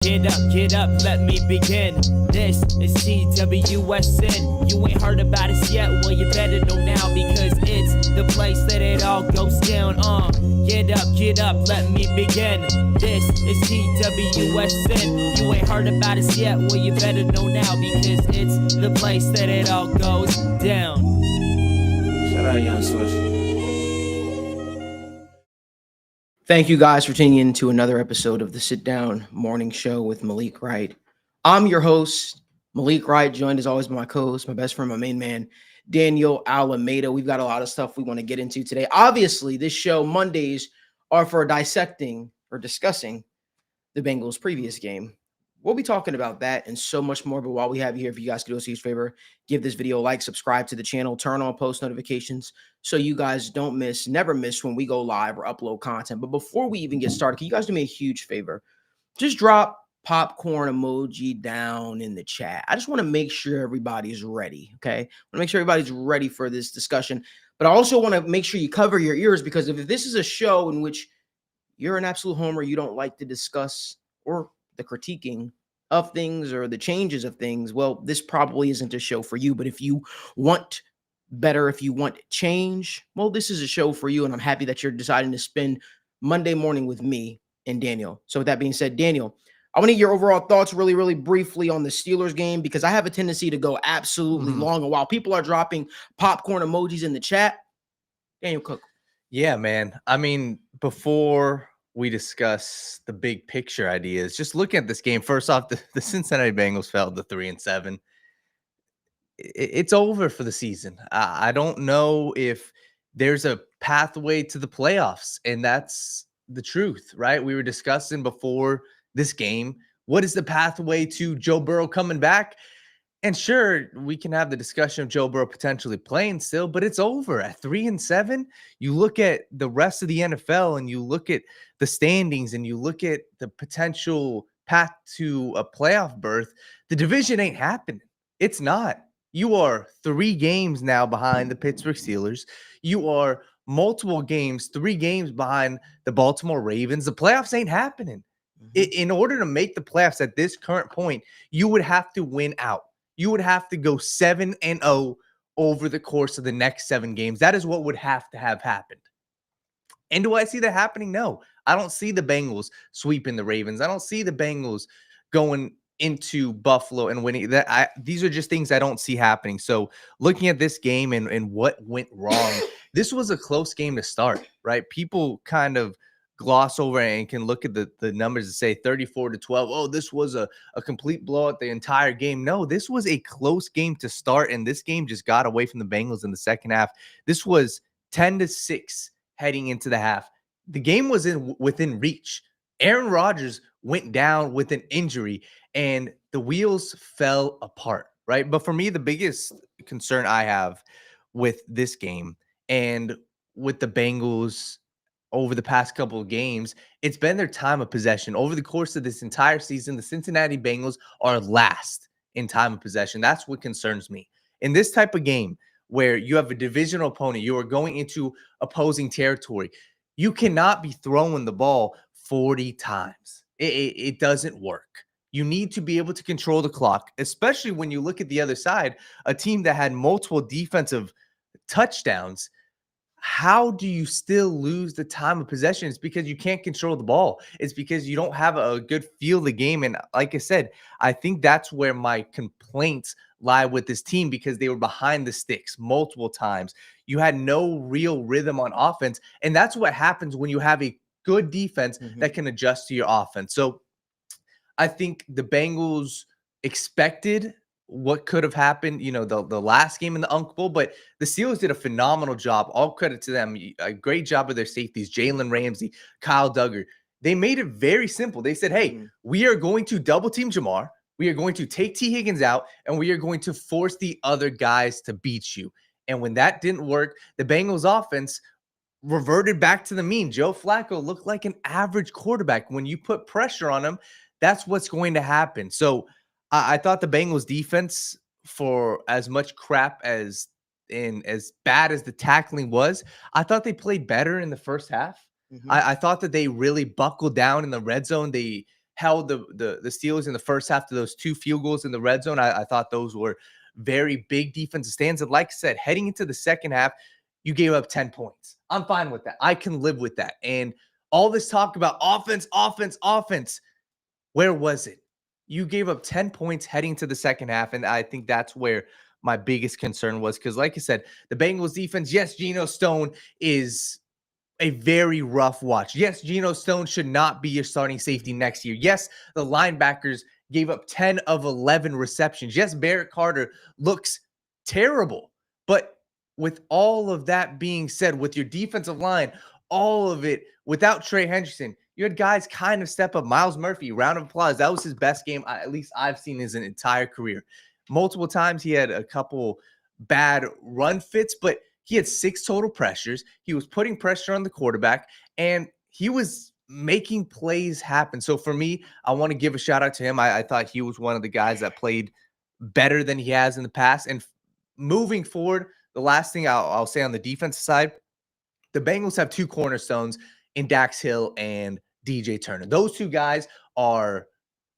Get up, let me begin. This is 𝗬𝗎𝗓. You ain't heard about us yet, well you better know now, because it's the place that it all goes down. Get up, let me begin. This is 𝗬𝗎𝗓. You ain't heard about us yet, well you better know now, because it's the place that it all goes down. Shout out Young Swish. Thank you guys for tuning in to another episode of the Sit Down Morning Show with Malik Wright. I'm your host, Malik Wright, joined as always by my co-host, my best friend, my main man, 𝗦𝗢𝗎𝗪𝗏. We've got a lot of stuff we want to get into today. Obviously, this show, Mondays, are for dissecting or discussing the Bengals' previous game. We'll be talking about that and so much more, but while we have you here, if you guys could do us a huge favor, give this video a like, subscribe to the channel, turn on post notifications so you guys don't never miss when we go live or upload content. But before we even get started, can you guys do me a huge favor? Just drop popcorn emoji down in the chat. I just want to make sure everybody's ready, okay? I want to make sure everybody's ready for this discussion, but I also want to make sure you cover your ears, because if this is a show in which you're an absolute homer, you don't like to discuss or the critiquing of things or the changes of things, well, this probably isn't a show for you. But if you want better, if you want change, well, this is a show for you. And I'm happy that you're deciding to spend Monday morning with me and Daniel. So with that being said, Daniel, I want to get your overall thoughts really briefly on the Steelers game, because I have a tendency to go absolutely long. And while people are dropping popcorn emojis in the chat, Daniel Cook. Yeah, man. I mean, before we discuss the big picture ideas, just looking at this game, first off, the Cincinnati Bengals fell to 3-7. It's over for the season. I don't know if there's a pathway to the playoffs, and that's the truth, right? We were discussing before this game, what is the pathway to Joe Burrow coming back? And sure, we can have the discussion of Joe Burrow potentially playing still, but it's over at 3-7. You look at the rest of the NFL and you look at the standings and you look at the potential path to a playoff berth. The division ain't happening. It's not. You are 3 games now behind the Pittsburgh Steelers. You are multiple games, 3 games behind the Baltimore Ravens. The playoffs ain't happening. In order to make the playoffs at this current point, you would have to win out. You would have to go 7-0 over the course of the next 7 games. That is what would have to have happened. And do I see that happening? No. I don't see the Bengals sweeping the Ravens. I don't see the Bengals going into Buffalo and winning. These are just things I don't see happening. So looking at this game and what went wrong, this was a close game to start, right? People kind of gloss over and can look at the numbers and say 34-12. Oh, this was a complete blowout the entire game. No, this was a close game to start, and this game just got away from the Bengals in the second half. This was 10-6 heading into the half. The game was within reach. Aaron Rodgers went down with an injury, and the wheels fell apart, right? But for me, the biggest concern I have with this game and with the Bengals over the past couple of games, it's been their time of possession. Over the course of this entire season, the Cincinnati Bengals are last in time of possession. That's what concerns me. In this type of game where you have a divisional opponent, you are going into opposing territory, you cannot be throwing the ball 40 times. It doesn't work. You need to be able to control the clock, especially when you look at the other side, a team that had multiple defensive touchdowns. How do you still lose the time of possession? It's because you can't control the ball. It's because you don't have a good feel of the game. And like I said, I think that's where my complaints lie with this team, because they were behind the sticks multiple times. You had no real rhythm on offense. And that's what happens when you have a good defense that can adjust to your offense. So I think the Bengals expected what could have happened, the last game in the Unk Bowl, but the Steelers did a phenomenal job. All credit to them. A great job with their safeties, Jalen Ramsey, Kyle Duggar. They made it very simple. They said, hey, we are going to double team Ja'Marr. We are going to take T. Higgins out, and we are going to force the other guys to beat you. And when that didn't work, the Bengals offense reverted back to the mean. Joe Flacco looked like an average quarterback. When you put pressure on him, that's what's going to happen. So I thought the Bengals defense, for as much crap as bad as the tackling was, I thought they played better in the first half. I thought that they really buckled down in the red zone. They held the Steelers in the first half to those 2 field goals in the red zone. I thought those were very big defensive stands. And like I said, heading into the second half, you gave up 10 points. I'm fine with that. I can live with that. And all this talk about offense, where was it? You gave up 10 points heading to the second half, and I think that's where my biggest concern was, because like I said, the Bengals defense, yes, Geno Stone is a very rough watch. Yes, Geno Stone should not be your starting safety next year. Yes, the linebackers gave up 10 of 11 receptions. Yes, Barrett Carter looks terrible. But with all of that being said, with your defensive line, all of it, without Trey Hendrickson, you had guys kind of step up. Myles Murphy, round of applause. That was his best game, at least I've seen his entire career. Multiple times he had a couple bad run fits, but he had 6 total pressures. He was putting pressure on the quarterback, and he was making plays happen. So for me, I want to give a shout out to him. I thought he was one of the guys that played better than he has in the past. And moving forward, the last thing I'll say on the defensive side, the Bengals have 2 cornerstones in Dax Hill and DJ Turner. Those 2 guys are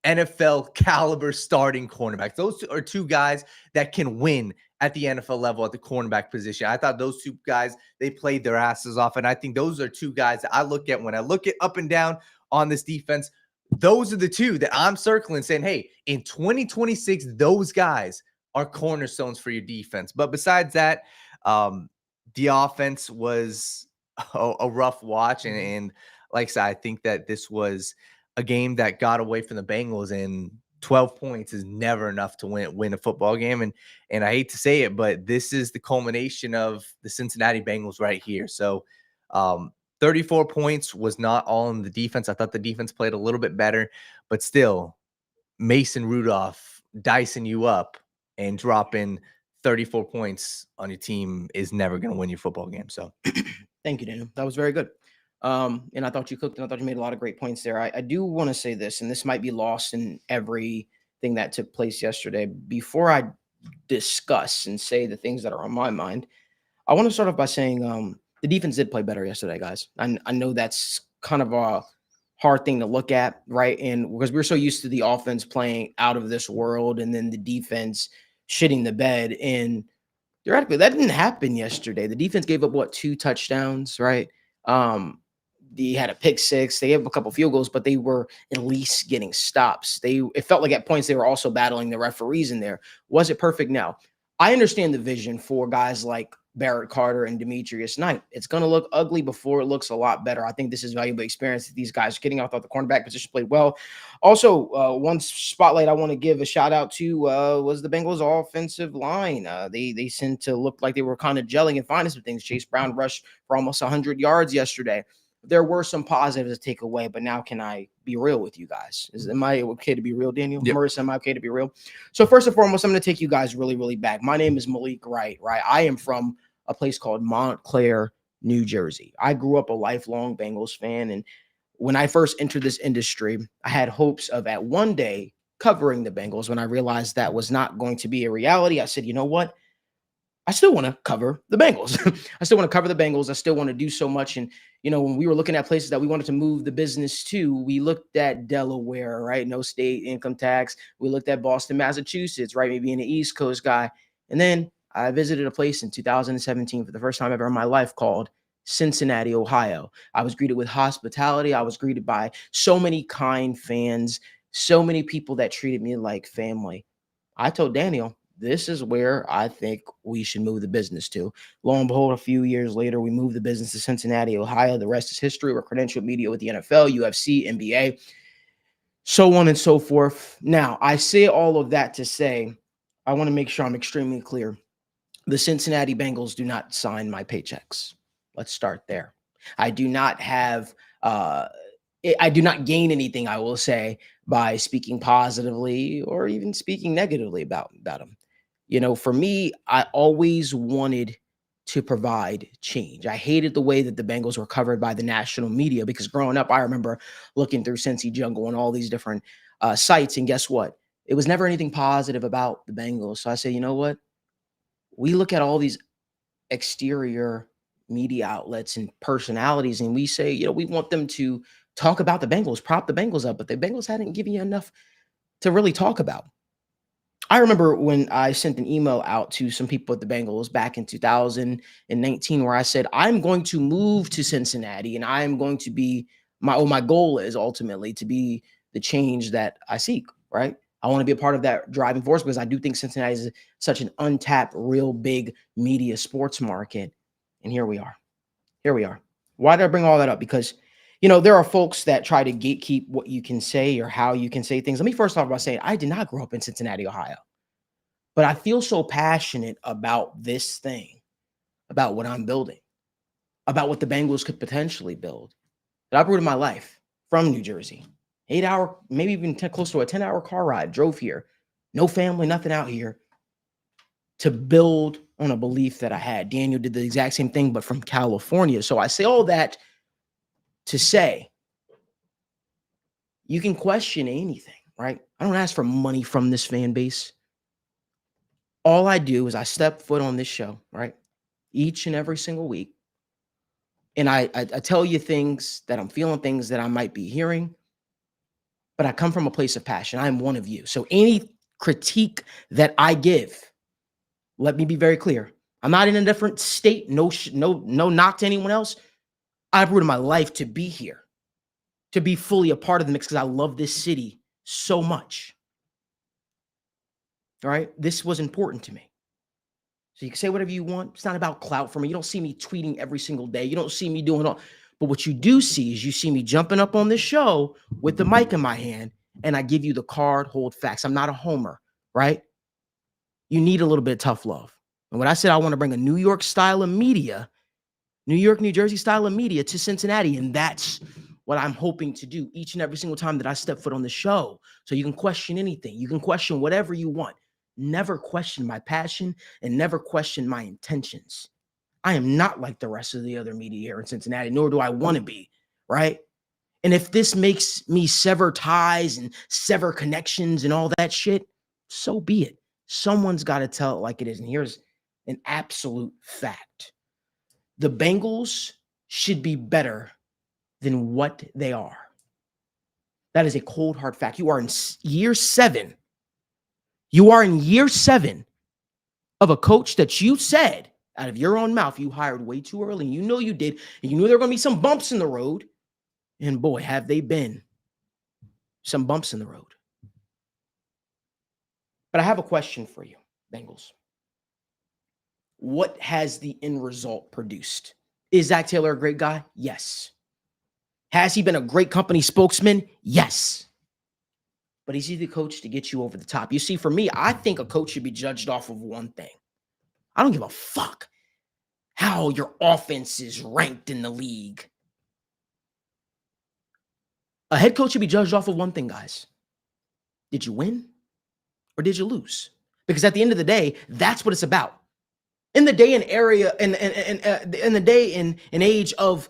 NFL caliber starting cornerbacks. Those are 2 guys that can win at the NFL level at the cornerback position. I thought those 2 guys, they played their asses off. And I think those are 2 guys that I look at when I look at up and down on this defense. Those are the 2 that I'm circling saying, hey, in 2026, those guys are cornerstones for your defense. But besides that, the offense was a rough watch. And like I said, I think that this was a game that got away from the Bengals, and 12 points is never enough to win a football game. And I hate to say it, but this is the culmination of the Cincinnati Bengals right here. So 34 points was not all in the defense. I thought the defense played a little bit better, but still, Mason Rudolph dicing you up and dropping 34 points on your team is never going to win your football game. So Thank you, Daniel. That was very good. And I thought you cooked, and I thought you made a lot of great points there. I do want to say this, and this might be lost in everything that took place yesterday. Before I discuss and say the things that are on my mind, I want to start off by saying the defense did play better yesterday, guys. I know that's kind of a hard thing to look at, right? And because we're so used to the offense playing out of this world and then the defense shitting the bed. And theoretically, that didn't happen yesterday. The defense gave up, what, 2 touchdowns, right? They had a pick 6. They gave up a couple field goals, but they were at least getting stops. It felt like at points they were also battling the referees in there. Was it perfect? No. I understand the vision for guys like Barrett Carter and Demetrius Knight. It's going to look ugly before it looks a lot better. I think this is valuable experience that these guys are getting. I thought the cornerback position played well. Also, one spotlight I want to give a shout out to was the Bengals offensive line. They seemed to look like they were kind of gelling and finding some things. Chase Brown rushed for almost 100 yards yesterday. There were some positives to take away, but now can I be real with you guys? Am I okay to be real, Daniel? Yep. Marissa, am I okay to be real? So first and foremost, I'm going to take you guys really, really back. My name is Malik Wright, right? I am from a place called Montclair, New Jersey. I grew up a lifelong Bengals fan, and when I first entered this industry, I had hopes of at one day covering the Bengals. When I realized that was not going to be a reality, I said, you know what? I still want to cover the Bengals. I still want to cover the Bengals. I still want to do so much. And, you know, when we were looking at places that we wanted to move the business to, we looked at Delaware, right? No state income tax. We looked at Boston, Massachusetts, right? Me being an East Coast guy. And then I visited a place in 2017 for the first time ever in my life called Cincinnati, Ohio. I was greeted with hospitality. I was greeted by so many kind fans, so many people that treated me like family. I told Daniel, this is where I think we should move the business to. Lo and behold, a few years later, we moved the business to Cincinnati, Ohio. The rest is history. We're credentialed media with the NFL, UFC, NBA, so on and so forth. Now, I say all of that to say, I want to make sure I'm extremely clear. The Cincinnati Bengals do not sign my paychecks. Let's start there. I do not have, I do not gain anything, I will say, by speaking positively or even speaking negatively about them. You know, for me, I always wanted to provide change. I hated the way that the Bengals were covered by the national media, because growing up, I remember looking through Cincy Jungle and all these different sites. And guess what? It was never anything positive about the Bengals. So I said, you know what? We look at all these exterior media outlets and personalities, and we say, you know, we want them to talk about the Bengals, prop the Bengals up, but the Bengals hadn't given you enough to really talk about. I remember when I sent an email out to some people at the Bengals back in 2019 where I said, I'm going to move to Cincinnati and I am going to be my goal is ultimately to be the change that I seek, right? I want to be a part of that driving force because I do think Cincinnati is such an untapped, real big media sports market. And here we are. Here we are. Why did I bring all that up? Because, there are folks that try to gatekeep what you can say or how you can say things. Let me first talk about saying I did not grow up in Cincinnati, Ohio, but I feel so passionate about this thing, about what I'm building, about what the Bengals could potentially build. That I've rooted my life from New Jersey, 8-hour, maybe even close to a 10-hour car ride, drove here, no family, nothing out here, to build on a belief that I had. Daniel did the exact same thing, but from California. So I say all that to say, you can question anything, right? I don't ask for money from this fan base. All I do is I step foot on this show, right? Each and every single week. And I tell you things that I'm feeling, things that I might be hearing, but I come from a place of passion. I'm one of you. So any critique that I give, let me be very clear. I'm not in a different state. No knock to anyone else. I've rooted my life to be here, to be fully a part of the mix because I love this city so much. All right. This was important to me. So you can say whatever you want. It's not about clout for me. You don't see me tweeting every single day. You don't see me doing all. But what you do see is you see me jumping up on this show with the mic in my hand, and I give you the card, hold facts. I'm not a homer, right? You need a little bit of tough love. And when I said I want to bring a New York style of media, New York, New Jersey style of media to Cincinnati, and that's what I'm hoping to do each and every single time that I step foot on the show. So you can question anything. You can question whatever you want. Never question my passion and never question my intentions. I am not like the rest of the other media here in Cincinnati, nor do I want to be, right? And if this makes me sever ties and sever connections and all that shit, so be it. Someone's got to tell it like it is. And here's an absolute fact. The Bengals should be better than what they are. That is a cold, hard fact. You are in year 7. You are in year 7 of a coach that you said out of your own mouth you hired way too early. And you know you did. And you knew there were going to be some bumps in the road. And boy, have they been some bumps in the road. But I have a question for you, Bengals. What has the end result produced? Is Zac Taylor a great guy? Yes. Has he been a great company spokesman? Yes. But is he the coach to get you over the top? You see, for me, I think a coach should be judged off of one thing. I don't give a fuck how your offense is ranked in the league. A head coach should be judged off of one thing, guys. Did you win or did you lose? Because at the end of the day, that's what it's about. In the day and area, in the day and age of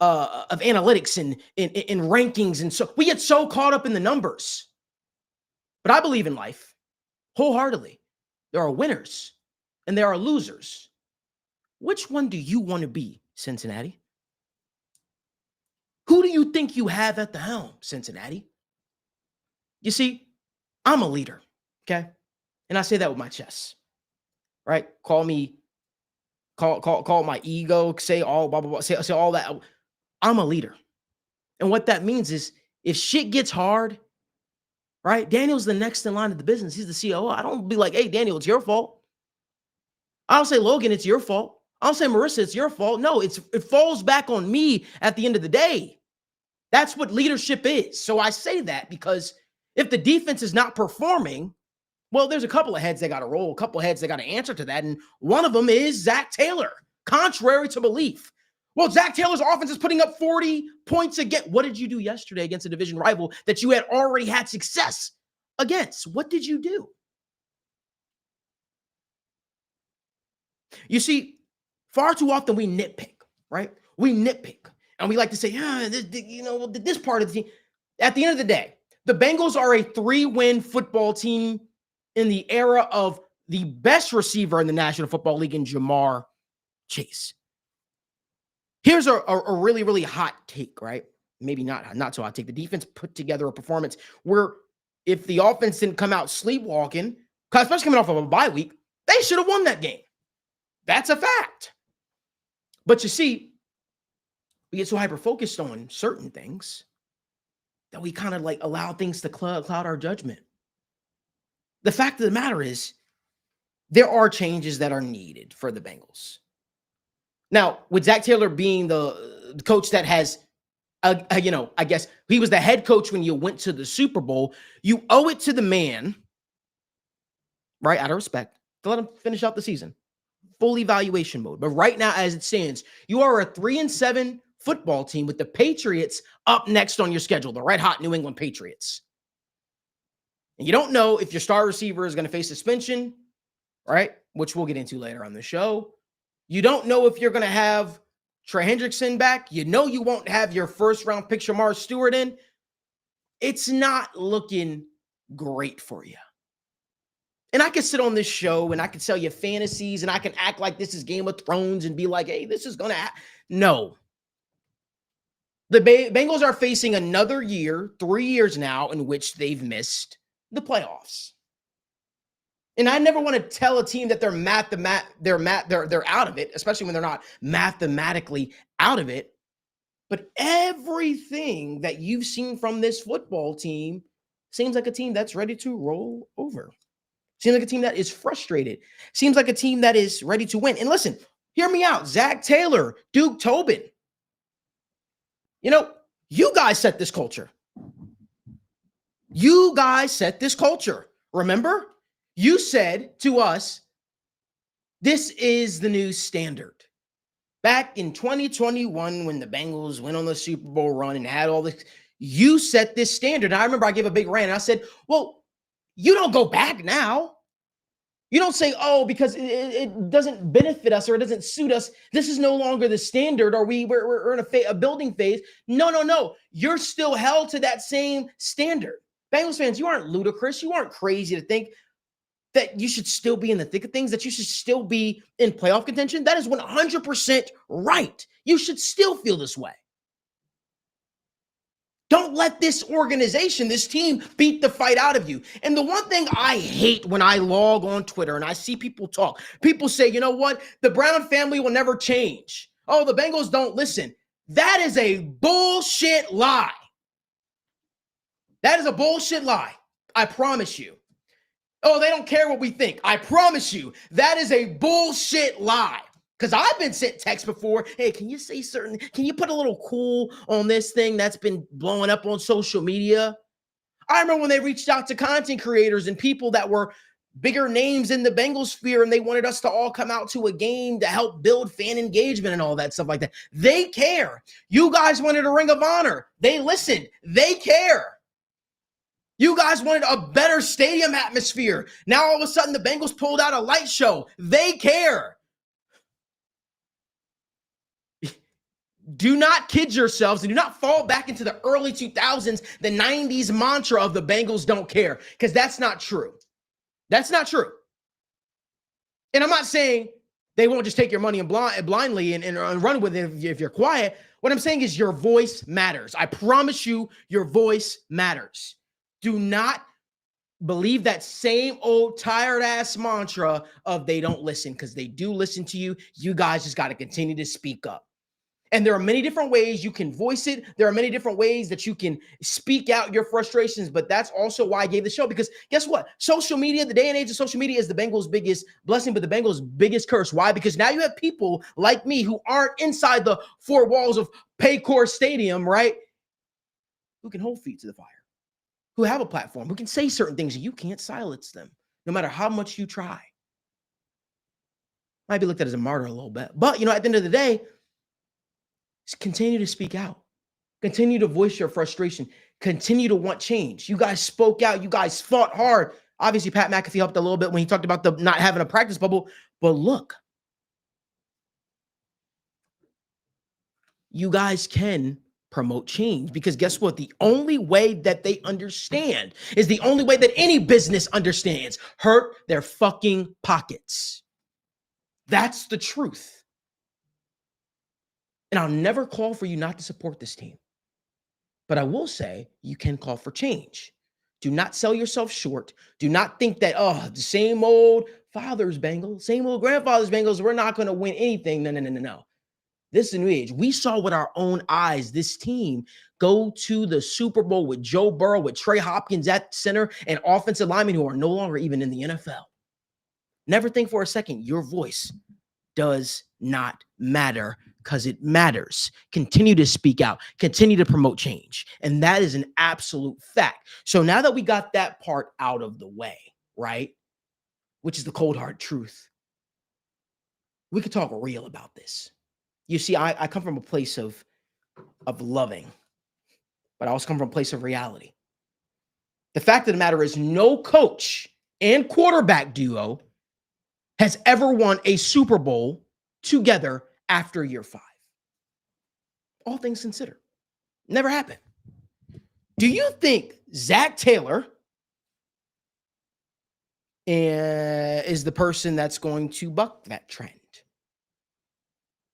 analytics and in rankings, and so we get so caught up in the numbers. But I believe in life wholeheartedly. There are winners and there are losers. Which one do you want to be, Cincinnati? Who do you think you have at the helm, Cincinnati? You see, I'm a leader, okay? And I say that with my chest, right? Call my ego, say all blah, blah, blah, say all that. I'm a leader. And what that means is if shit gets hard, right? Daniel's the next in line of the business. He's the COO. I don't be like, hey, Daniel, it's your fault. I don't say, Logan, it's your fault. I don't say, Marissa, it's your fault. No, it falls back on me at the end of the day. That's what leadership is. So I say that because if the defense is not performing, well, there's a couple of heads that got to roll, a couple of heads that got to answer to that. And one of them is Zac Taylor, contrary to belief. Well, Zac Taylor's offense is putting up 40 points again. What did you do yesterday against a division rival that you had already had success against? What did you do? You see, far too often we nitpick, right? We nitpick. And we like to say, this part of the team. At the end of the day, the Bengals are a 3-win football team in the era of the best receiver in the National Football League in Ja'Marr Chase. Here's a really, really hot take, right? maybe not so hot take. The defense put together a performance where if the offense didn't come out sleepwalking, especially coming off of a bye week, they should have won that game. That's a fact. But you see, we get so hyper-focused on certain things that we kind of like allow things to cloud our judgment. The fact of the matter is, there are changes that are needed for the Bengals. Now, with Zac Taylor being the coach that has, I guess he was the head coach when you went to the Super Bowl, you owe it to the man, right, out of respect, to let him finish out the season. Full evaluation mode. But right now, as it stands, you are a 3-7 football team with the Patriots up next on your schedule, the red hot New England Patriots. And you don't know if your star receiver is going to face suspension, right? Which we'll get into later on the show. You don't know if you're going to have Trey Hendrickson back. You know you won't have your first-round pick, Shamar Stewart, in. It's not looking great for you. And I could sit on this show and I could tell you fantasies and I can act like this is Game of Thrones and be like, hey, this is going to happen. No. The Bengals are facing another year, 3 years now, in which they've missed the playoffs. And I never want to tell a team that they're out of it, especially when they're not mathematically out of it. But everything that you've seen from this football team seems like a team that's ready to roll over. Seems like a team that is frustrated. Seems like a team that is ready to win. And listen, hear me out. Zac Taylor, Duke Tobin. You know, you guys set this culture. You guys set this culture. Remember? You said to us, this is the new standard. Back in 2021, when the Bengals went on the Super Bowl run and had all this, you set this standard. And I remember I gave a big rant. And I said, well, you don't go back now. You don't say, oh, because it doesn't benefit us or it doesn't suit us. This is no longer the standard, or we're in a building phase. No. You're still held to that same standard. Bengals fans, you aren't ludicrous. You aren't crazy to think that you should still be in the thick of things, that you should still be in playoff contention. That is 100% right. You should still feel this way. Don't let this organization, this team, beat the fight out of you. And the one thing I hate when I log on Twitter and I see people talk, people say, you know what? The Brown family will never change. Oh, the Bengals don't listen. That is a bullshit lie. That is a bullshit lie. I promise you. Oh, they don't care what we think. I promise you. That is a bullshit lie. Because I've been sent texts before. Hey, can you put a little cool on this thing that's been blowing up on social media? I remember when they reached out to content creators and people that were bigger names in the Bengals sphere, and they wanted us to all come out to a game to help build fan engagement and all that stuff like that. They care. You guys wanted a Ring of Honor. They listened. They care. You guys wanted a better stadium atmosphere. Now all of a sudden the Bengals pulled out a light show. They care. Do not kid yourselves and do not fall back into the early 2000s, the 90s mantra of the Bengals don't care, because that's not true. That's not true. And I'm not saying they won't just take your money and blindly and run with it if you're quiet. What I'm saying is your voice matters. I promise you, your voice matters. Do not believe that same old tired-ass mantra of they don't listen, because they do listen to you. You guys just got to continue to speak up. And there are many different ways you can voice it. There are many different ways that you can speak out your frustrations, but that's also why I gave the show, because guess what? Social media, the day and age of social media is the Bengals' biggest blessing, but the Bengals' biggest curse. Why? Because now you have people like me who aren't inside the four walls of Paycor Stadium, right? Who can hold feet to the fire, who have a platform, who can say certain things, and you can't silence them, no matter how much you try. Might be looked at as a martyr a little bit, but at the end of the day, continue to speak out. Continue to voice your frustration. Continue to want change. You guys spoke out. You guys fought hard. Obviously, Pat McAfee helped a little bit when he talked about the not having a practice bubble. But look, you guys can promote change, because guess what? The only way that they understand is the only way that any business understands: hurt their fucking pockets. That's the truth. And I'll never call for you not to support this team. But I will say you can call for change. Do not sell yourself short. Do not think that, the same old father's Bengals, same old grandfather's Bengals, we're not going to win anything. No. This is a new age. We saw with our own eyes this team go to the Super Bowl with Joe Burrow, with Trey Hopkins at center, and offensive linemen who are no longer even in the NFL. Never think for a second your voice does not matter, because it matters. Continue to speak out. Continue to promote change. And that is an absolute fact. So now that we got that part out of the way, right, which is the cold hard truth, we could talk real about this. You see, I come from a place of loving, but I also come from a place of reality. The fact of the matter is no coach and quarterback duo has ever won a Super Bowl together after year 5. All things considered. Never happened. Do you think Zac Taylor is the person that's going to buck that trend?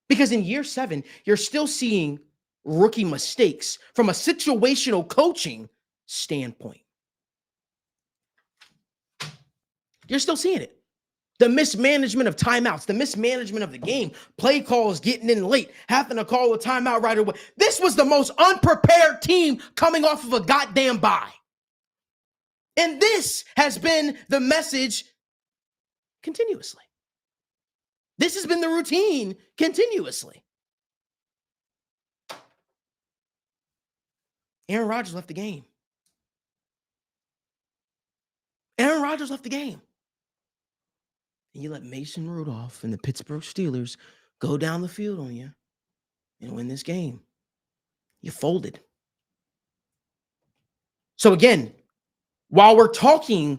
Because in year 7, you're still seeing rookie mistakes from a situational coaching standpoint. You're still seeing it. The mismanagement of timeouts, the mismanagement of the game, play calls getting in late, having to call a timeout right away. This was the most unprepared team coming off of a goddamn bye. And this has been the message continuously. This has been the routine continuously. Aaron Rodgers left the game. Aaron Rodgers left the game. And you let Mason Rudolph and the Pittsburgh Steelers go down the field on you and win this game. You folded. So again, while we're talking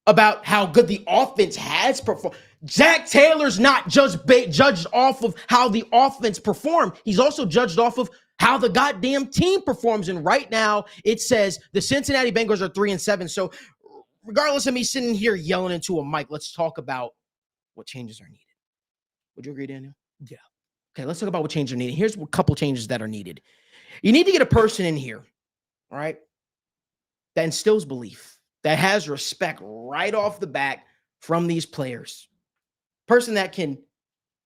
about how good the offense has performed, Zac Taylor's not just judged off of how the offense performed. He's also judged off of how the goddamn team performs. And right now, it says the Cincinnati Bengals are 3-7. So regardless of me sitting here yelling into a mic, let's talk about what changes are needed. Would you agree, Daniel? Yeah. Okay, let's talk about what changes are needed. Here's a couple changes that are needed. You need to get a person in here, all right, that instills belief, that has respect right off the bat from these players. Person that can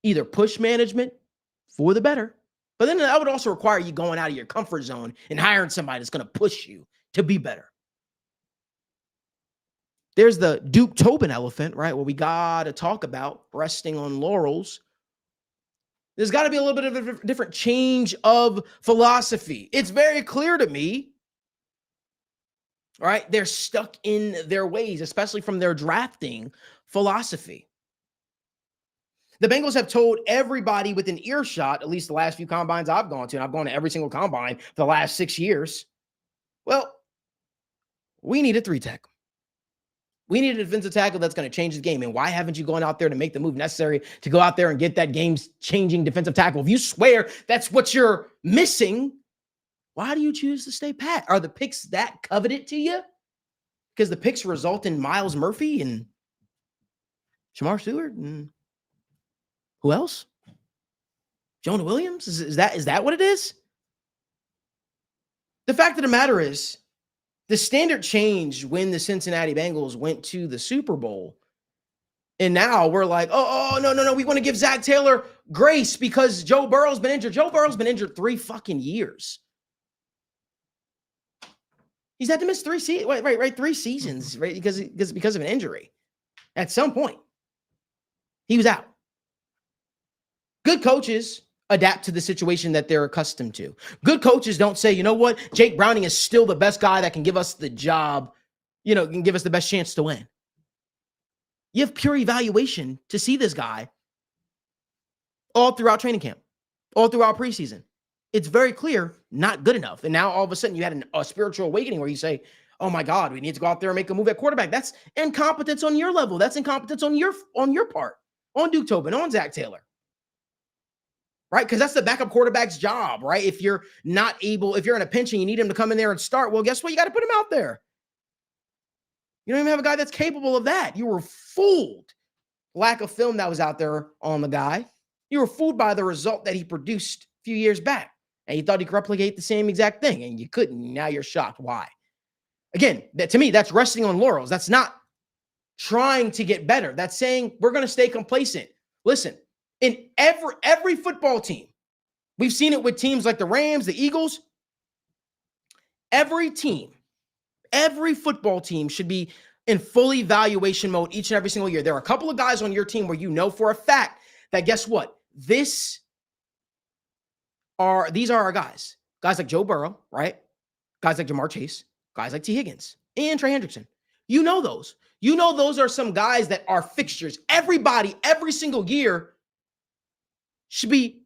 either push management for the better, but then that would also require you going out of your comfort zone and hiring somebody that's going to push you to be better. There's the Duke Tobin elephant, right? Where we got to talk about resting on laurels. There's got to be a little bit of a different change of philosophy. It's very clear to me, right? They're stuck in their ways, especially from their drafting philosophy. The Bengals have told everybody within earshot, at least the last few combines I've gone to, and I've gone to every single combine for the last 6 years, well, we need a 3-tech. We need a defensive tackle that's going to change the game. And why haven't you gone out there to make the move necessary to go out there and get that game-changing defensive tackle? If you swear that's what you're missing, why do you choose to stay pat? Are the picks that coveted to you? Because the picks result in Myles Murphy and Shamar Stewart and who else? Jonah Williams? Is that what it is? The fact of the matter is, the standard changed when the Cincinnati Bengals went to the Super Bowl. And now we're like, no. We want to give Zac Taylor grace because Joe Burrow's been injured. Joe Burrow's been injured 3 fucking years. He's had to miss 3 seasons, right? Because of an injury. At some point, he was out. Good coaches adapt to the situation that they're accustomed to. Good coaches don't say, you know what, Jake Browning is still the best guy that can give us the job, can give us the best chance to win. You have pure evaluation to see this guy all throughout training camp, all throughout preseason. It's very clear, not good enough. And now all of a sudden you had a spiritual awakening where you say, oh my God, we need to go out there and make a move at quarterback. That's incompetence on your level. That's incompetence on your part, on Duke Tobin, on Zac Taylor. Right? Because that's the backup quarterback's job, right? If you're in a pinch and you need him to come in there and start, well, guess what? You got to put him out there. You don't even have a guy that's capable of that. You were fooled. Lack of film that was out there on the guy. You were fooled by the result that he produced a few years back. And you thought he could replicate the same exact thing, and you couldn't. Now you're shocked. Why? Again, to me, that's resting on laurels. That's not trying to get better. That's saying we're going to stay complacent. Listen, in every football team, we've seen it with teams like the Rams, the Eagles. Every football team should be in full evaluation mode each and every single year. There are a couple of guys on your team where you know for a fact that guess what? These are our guys. Guys like Joe Burrow, right? Guys like Ja'Marr Chase, guys like T. Higgins, and Trey Hendrickson. You know those. You know those are some guys that are fixtures. Everybody, every single year should be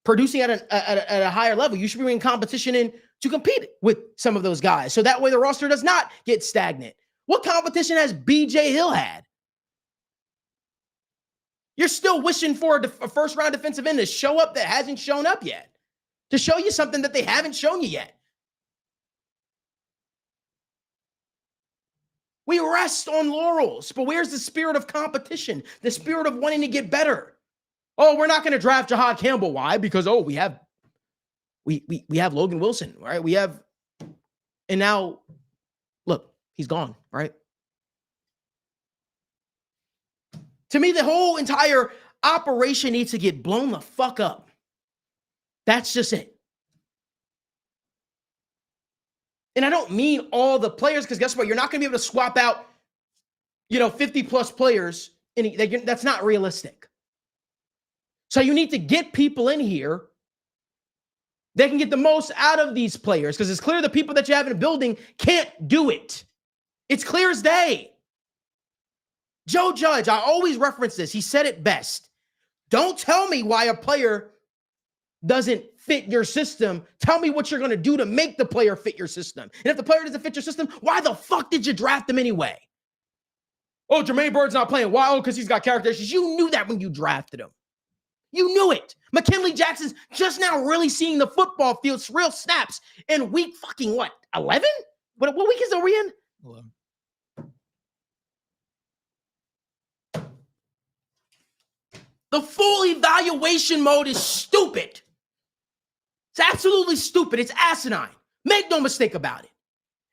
producing at a higher level. You should be in competition to compete with some of those guys. So that way the roster does not get stagnant. What competition has B.J. Hill had? You're still wishing for a first-round defensive end to show up that hasn't shown up yet, to show you something that they haven't shown you yet. We rest on laurels, but where's the spirit of competition, the spirit of wanting to get better? Oh, we're not going to draft Jahan Campbell. Why? Because, we have Logan Wilson, right? And now, look, he's gone, right? To me, the whole entire operation needs to get blown the fuck up. That's just it. And I don't mean all the players, because guess what? You're not going to be able to swap out, 50-plus players. That's not realistic. So you need to get people in here that can get the most out of these players, because it's clear the people that you have in the building can't do it. It's clear as day. Joe Judge, I always reference this. He said it best. Don't tell me why a player doesn't fit your system. Tell me what you're going to do to make the player fit your system. And if the player doesn't fit your system, why the fuck did you draft him anyway? Oh, Jermaine Bird's not playing. Why? Oh, because he's got character issues. You knew that when you drafted him. You knew it. McKinley Jackson's just now really seeing the football field, real snaps in week fucking what? 11? What week are we in? 11. The full evaluation mode is stupid. It's absolutely stupid. It's asinine. Make no mistake about it.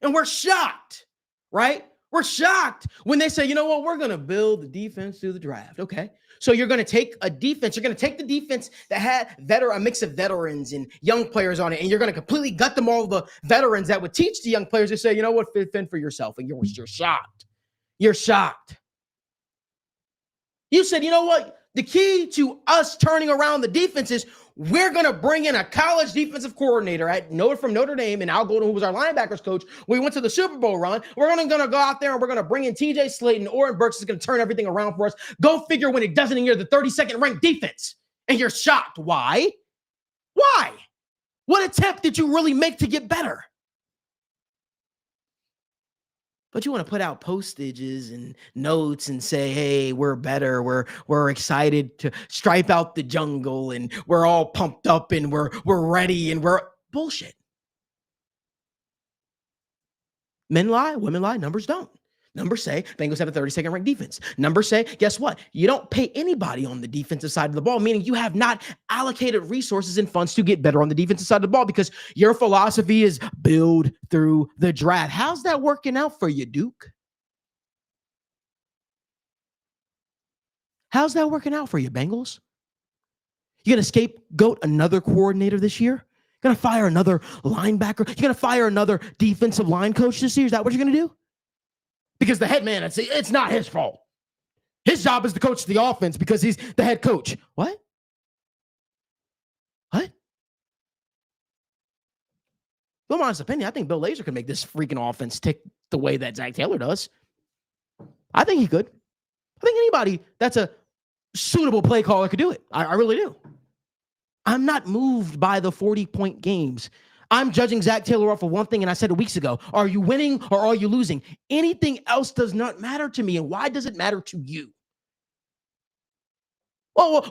And we're shocked, right? We're shocked when they say, you know what, we're going to build the defense through the draft. Okay. So you're going to take a defense. You're going to take the defense that had a mix of veterans and young players on it, and you're going to completely gut them all the veterans that would teach the young players to say, you know what, fend for yourself. And you're shocked. You're shocked. You said, you know what? The key to us turning around the defense is we're going to bring in a college defensive coordinator from Notre Dame, and Al Golden, who was our linebackers coach. We went to the Super Bowl run. We're going to go out there, and we're going to bring in TJ Slaton. Oren Burks is going to turn everything around for us. Go figure when it doesn't, and you're the 32nd ranked defense. And you're shocked. Why? Why? What attempt did you really make to get better? But you want to put out postages and notes and say, hey, we're better. We're excited to stripe out the jungle, and we're all pumped up, and we're ready, and we're bullshit. Men lie, women lie, numbers don't. Numbers say Bengals have a 32nd ranked defense. Numbers say, guess what? You don't pay anybody on the defensive side of the ball, meaning you have not allocated resources and funds to get better on the defensive side of the ball because your philosophy is build through the draft. How's that working out for you, Duke? How's that working out for you, Bengals? You going to scapegoat another coordinator this year? You're going to fire another linebacker? You're going to fire another defensive line coach this year? Is that what you're going to do? Because the head man, it's not his fault. His job is to coach the offense because he's the head coach. What? In my honest opinion, I think Bill Lazor could make this freaking offense tick the way that Zach Taylor does. I think he could. I think anybody that's a suitable play caller could do it. I really do. I'm not moved by the 40-point games. I'm judging Zach Taylor off of one thing, and I said it weeks ago. Are you winning or are you losing? Anything else does not matter to me, and why does it matter to you? Well,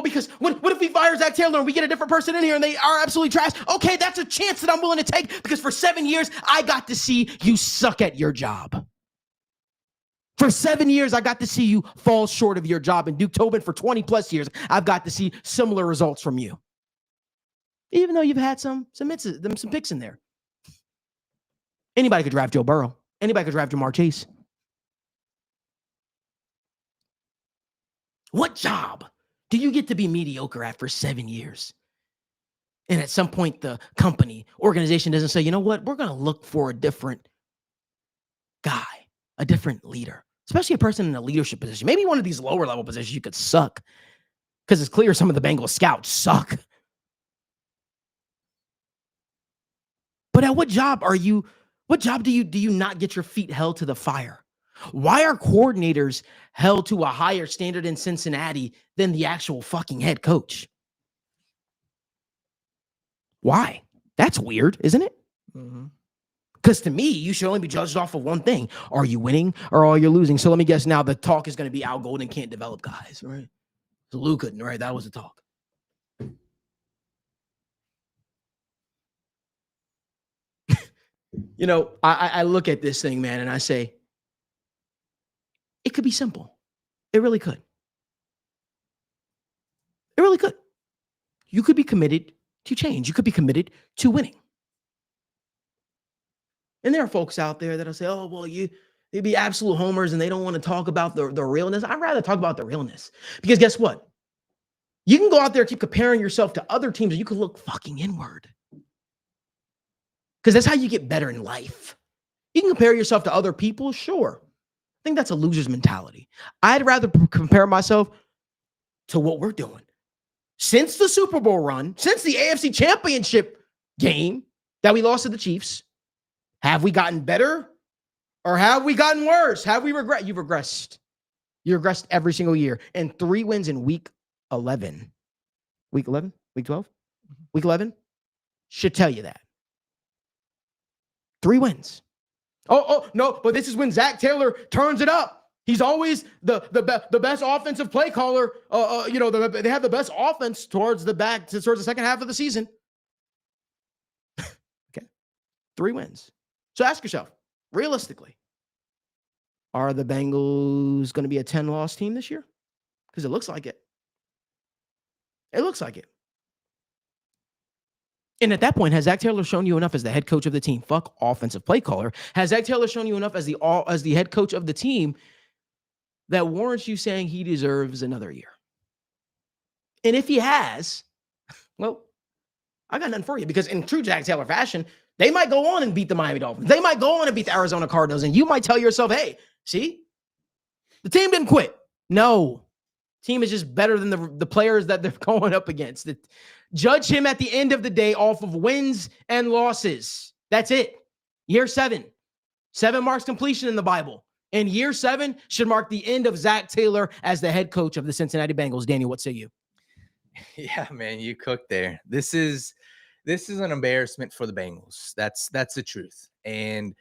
because what if we fire Zach Taylor and we get a different person in here and they are absolutely trash? Okay, that's a chance that I'm willing to take because for 7 years, I got to see you suck at your job. For 7 years, I got to see you fall short of your job. And Duke Tobin, for 20-plus years, I've got to see similar results from you. Even though you've had some picks in there. Anybody could draft Joe Burrow. Anybody could draft Ja'Marr Chase. What job do you get to be mediocre at for 7 years? And at some point, the company, organization doesn't say, you know what, we're going to look for a different guy, a different leader, especially a person in a leadership position. Maybe one of these lower level positions you could suck, because it's clear some of the Bengals scouts suck. But at what job do you not get your feet held to the fire? Why are coordinators held to a higher standard in Cincinnati than the actual fucking head coach? Why? That's weird, isn't it? Because to me, you should only be judged off of one thing. Are you winning or are you losing? So let me guess now, the talk is going to be Al Golden can't develop guys, right? So Lou couldn't, right? That was the talk. You know, I look at this thing, man, and I say, it could be simple. It really could. It really could. You could be committed to change. You could be committed to winning. And there are folks out there that'll say, oh, well, they'd be absolute homers and they don't want to talk about the realness. I'd rather talk about the realness. Because guess what? You can go out there and keep comparing yourself to other teams and you can look fucking inward. Because that's how you get better in life. You can compare yourself to other people, sure. I think that's a loser's mentality. I'd rather compare myself to what we're doing. Since the Super Bowl run, since the AFC Championship game that we lost to the Chiefs, have we gotten better or have we gotten worse? Have we regressed? You've regressed. You regressed every single year. And 3 wins in week 11. Week 11? Week 12? Week 11? Should tell you that. 3 wins. Oh, no, but this is when Zach Taylor turns it up. He's always the best offensive play caller. They have the best offense towards the second half of the season. Okay. 3 wins. So ask yourself, realistically, are the Bengals going to be a 10-loss team this year? Because it looks like it. It looks like it. And at that point, has Zach Taylor shown you enough as the head coach of the team? Fuck offensive play caller. Has Zach Taylor shown you enough as the head coach of the team that warrants you saying he deserves another year? And if he has, well, I got nothing for you, because in true Zach Taylor fashion, they might go on and beat the Miami Dolphins. They might go on and beat the Arizona Cardinals. And you might tell yourself, hey, see, the team didn't quit. No, team is just better than the players that they're going up against. Judge him at the end of the day off of wins and losses. That's it. Year 7. 7 marks completion in the Bible. And year 7 should mark the end of Zach Taylor as the head coach of the Cincinnati Bengals. Daniel, what say you? Yeah, man, you cooked there. This is an embarrassment for the Bengals. That's the truth. And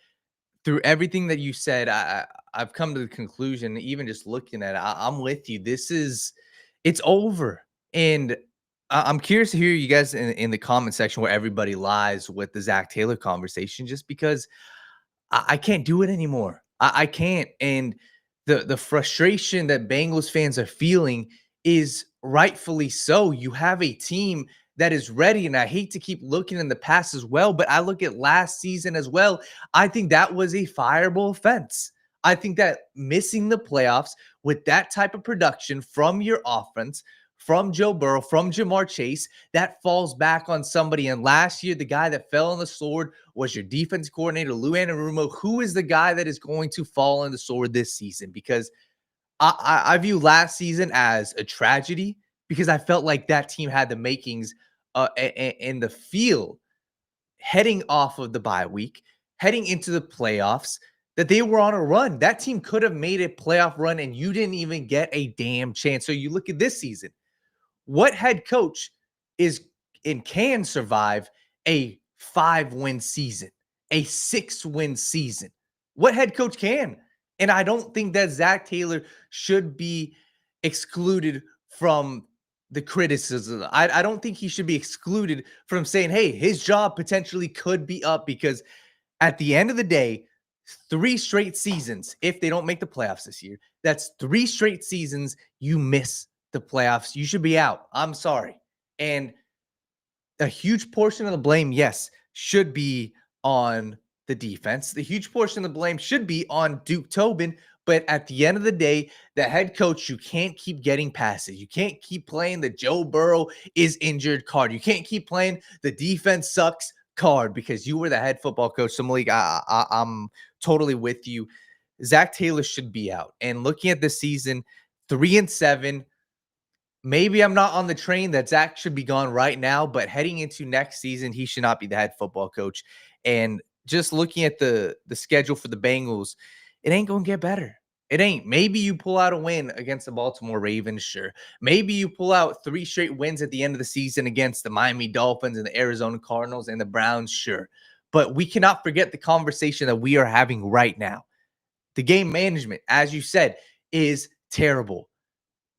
through everything that you said, I've come to the conclusion, even just looking at it, I'm with you. It's over. And I'm curious to hear you guys in the comment section where everybody lies with the Zach Taylor conversation, just because I can't do it anymore. I can't. And the frustration that Bengals fans are feeling is rightfully so. You have a team that is ready, and I hate to keep looking in the past as well, but I look at last season as well. I think that was a fireable offense. I think that missing the playoffs with that type of production from your offense, from Joe Burrow, from Ja'Marr Chase, that falls back on somebody. And last year, the guy that fell on the sword was your defense coordinator, Lou Anarumo. Who is the guy that is going to fall on the sword this season? Because I view last season as a tragedy, because I felt like that team had the makings in the field heading off of the bye week, heading into the playoffs, that they were on a run. That team could have made a playoff run, and you didn't even get a damn chance. So you look at this season. What head coach can survive a 5-win season, a 6-win season? What head coach can? And I don't think that Zach Taylor should be excluded from the criticism. I don't think he should be excluded from saying, hey, his job potentially could be up, because at the end of the day, 3 straight seasons, if they don't make the playoffs this year, that's 3 straight seasons you miss the playoffs. You should be out. I'm sorry. And a huge portion of the blame, yes, should be on the defense. The huge portion of the blame should be on Duke Tobin. But at the end of the day, the head coach, you can't keep getting passes. You can't keep playing the Joe Burrow is injured card. You can't keep playing the defense sucks card because you were the head football coach. So Malik, I'm totally with you. Zac Taylor should be out. And looking at this season, 3-7. Maybe I'm not on the train that Zac should be gone right now, but heading into next season, he should not be the head football coach. And just looking at the schedule for the Bengals, it ain't going to get better. It ain't. Maybe you pull out a win against the Baltimore Ravens, sure. Maybe you pull out 3 straight wins at the end of the season against the Miami Dolphins and the Arizona Cardinals and the Browns, sure. But we cannot forget the conversation that we are having right now. The game management, as you said, is terrible.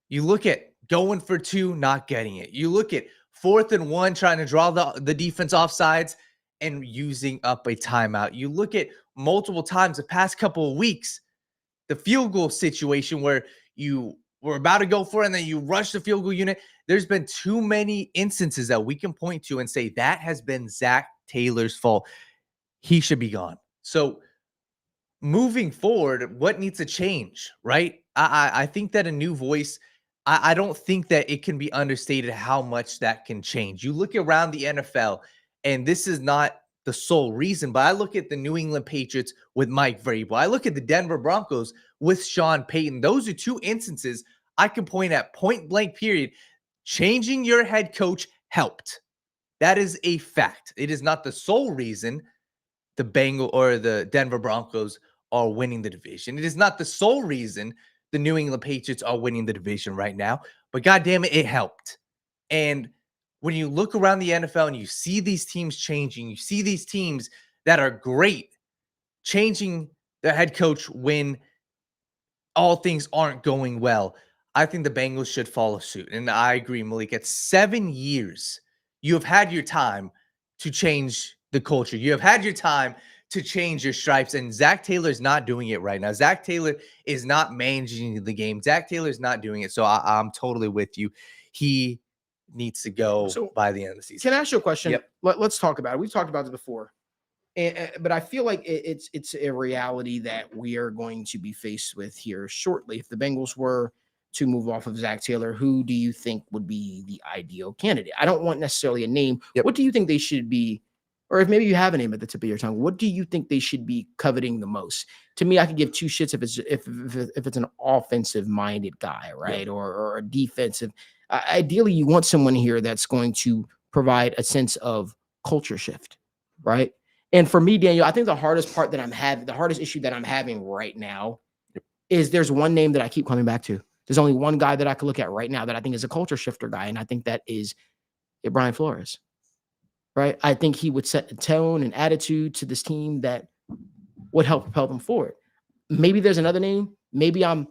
You look at going for 2, not getting it. You look at 4th and 1, trying to draw the defense off sides and using up a timeout. You look at multiple times the past couple of weeks, the field goal situation where you were about to go for it and then you rush the field goal unit. There's been too many instances that we can point to and say that has been Zac Taylor's fault. He should be gone. So moving forward, what needs to change, right? I think that a new voice, I don't think that it can be understated how much that can change. You look around the NFL, and this is not the sole reason, but I look at the New England Patriots with Mike Vrabel. I look at the Denver Broncos with Sean Payton. Those are 2 instances I can point at point blank period. Changing your head coach helped. That is a fact. It is not the sole reason the Bengal or the Denver Broncos are winning the division. It is not the sole reason the New England Patriots are winning the division right now, but goddamn it, it helped. And when you look around the NFL and you see these teams changing, you see these teams that are great changing their head coach when all things aren't going well, I think the Bengals should follow suit. And I agree, Malik, at 7 years, you have had your time to change the culture. You have had your time to change your stripes, and Zac Taylor is not doing it right now. Zac Taylor is not managing the game. Zac Taylor is not doing it. So I'm totally with you. He needs to go by the end of the season. Can I ask you a question? Yep. Let's talk about it. We've talked about this before, but I feel like it's a reality that we are going to be faced with here shortly. If the Bengals were to move off of Zac Taylor, who do you think would be the ideal candidate? I don't want necessarily a name. Yep. What do you think they should be? Or if maybe you have a name at the tip of your tongue, what do you think they should be coveting the most? To me, I could give 2 shits if it's an offensive minded guy, right? Yeah. Or a defensive. Ideally, you want someone here that's going to provide a sense of culture shift, right? And for me, Daniel, I think the hardest issue that I'm having right now is there's one name that I keep coming back to. There's only one guy that I could look at right now that I think is a culture shifter guy, and I think that is Brian Flores. Right, I think he would set a tone and attitude to this team that would help propel them forward. Maybe there's another name. Maybe and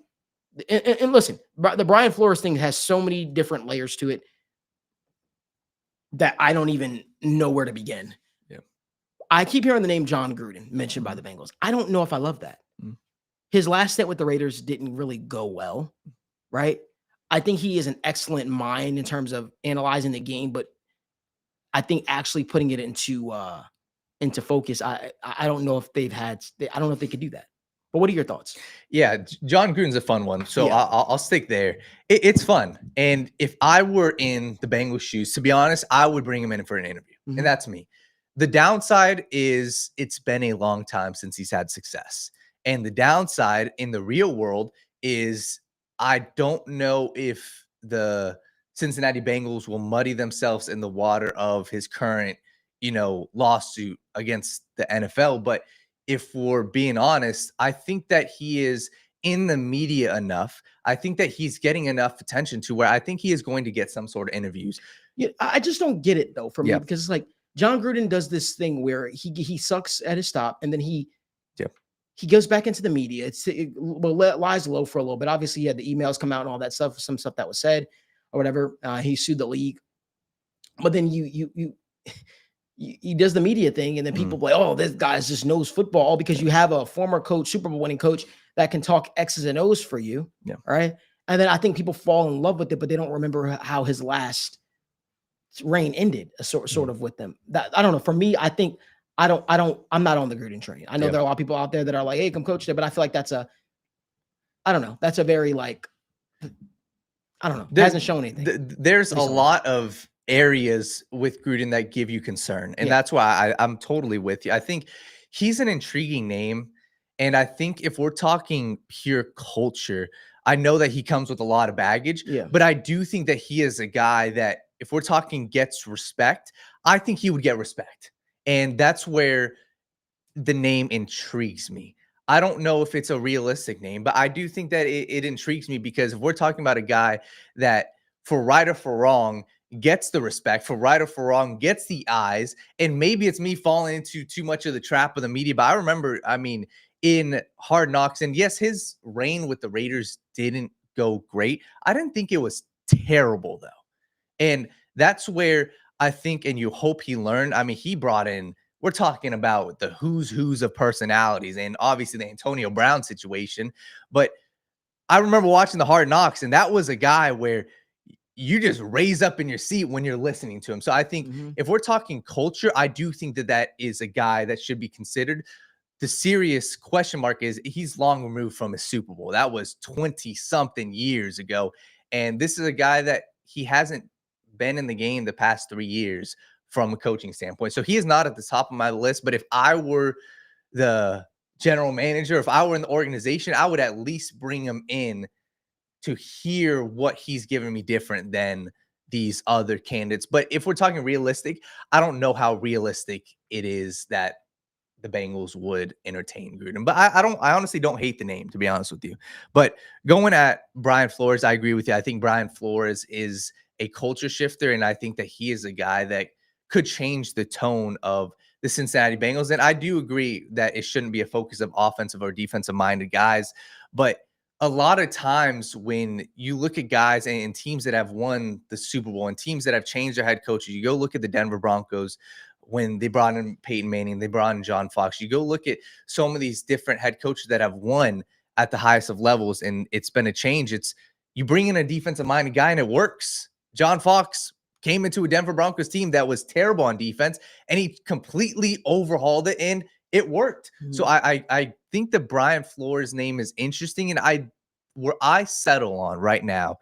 listen, the Brian Flores thing has so many different layers to it that I don't even know where to begin. Yeah, I keep hearing the name John Gruden mentioned by the Bengals. I don't know if I love that. His last stint with the Raiders didn't really go well, right? I think he is an excellent mind in terms of analyzing the game, but I think actually putting it into focus, I don't know if I don't know if they could do that. But what are your thoughts? Yeah, John Gruden's a fun one. So Yeah. I'll stick there. It's fun. And if I were in the Bengals shoes, to be honest, I would bring him in for an interview. Mhm. And that's me. The downside is it's been a long time since he's had success. And the downside in the real world is I don't know if the Cincinnati Bengals will muddy themselves in the water of his current, lawsuit against the NFL. But if we're being honest, I think that he is in the media enough. I think that he's getting enough attention to where I think he is going to get some sort of interviews. Yeah, I just don't get it though, for me, because it's like John Gruden does this thing where he sucks at his stop and then he goes back into the media. It lies low for a little bit. Obviously, he had the emails come out and all that stuff, some stuff that was said or whatever. He sued the league, but then he does the media thing, and then people like, oh, this guy just knows football because you have a former coach, Super Bowl winning coach that can talk X's and O's for you. Yeah. Right. And then I think people fall in love with it, but they don't remember how his last reign ended sort of with them. That I don't know. For me, I think I'm not on the Gruden train. I know there are a lot of people out there that are like, hey, come coach there, but I feel like I don't know. That's a very like, I don't know. It hasn't shown anything. There's a lot of areas with Gruden that give you concern. And that's why I'm totally with you. I think he's an intriguing name. And I think if we're talking pure culture, I know that he comes with a lot of baggage, but I do think that he is a guy that if we're talking gets respect, I think he would get respect. And that's where the name intrigues me. I don't know if it's a realistic name, but I do think that it intrigues me because if we're talking about a guy that for right or for wrong gets the respect, for right or for wrong gets the eyes, and maybe it's me falling into too much of the trap of the media. But I remember, I mean, in Hard Knocks, and yes, his reign with the Raiders didn't go great. I didn't think it was terrible though. And that's where I think, and you hope he learned. I mean, he brought in, we're talking about the who's of personalities and obviously the Antonio Brown situation. But I remember watching the Hard Knocks, and that was a guy where you just raise up in your seat when you're listening to him. So I think if we're talking culture, I do think that is a guy that should be considered. The serious question mark is he's long removed from a Super Bowl. That was 20-something years ago. And this is a guy that he hasn't been in the game the past 3 years from a coaching standpoint. So he is not at the top of my list. But if I were the general manager, if I were in the organization, I would at least bring him in to hear what he's giving me different than these other candidates. But if we're talking realistic, I don't know how realistic it is that the Bengals would entertain Gruden. But I honestly don't hate the name, to be honest with you. But going at Brian Flores, I agree with you. I think Brian Flores is a culture shifter, and I think that he is a guy that could change the tone of the Cincinnati Bengals. And I do agree that it shouldn't be a focus of offensive or defensive minded guys. But a lot of times when you look at guys and teams that have won the Super Bowl and teams that have changed their head coaches, you go look at the Denver Broncos when they brought in Peyton Manning, they brought in John Fox. You go look at some of these different head coaches that have won at the highest of levels, and it's been a change. It's you bring in a defensive-minded guy, and it works. John Fox came into a Denver Broncos team that was terrible on defense, and he completely overhauled it, and it worked. So I think the Brian Flores name is interesting, and where I settle on right now,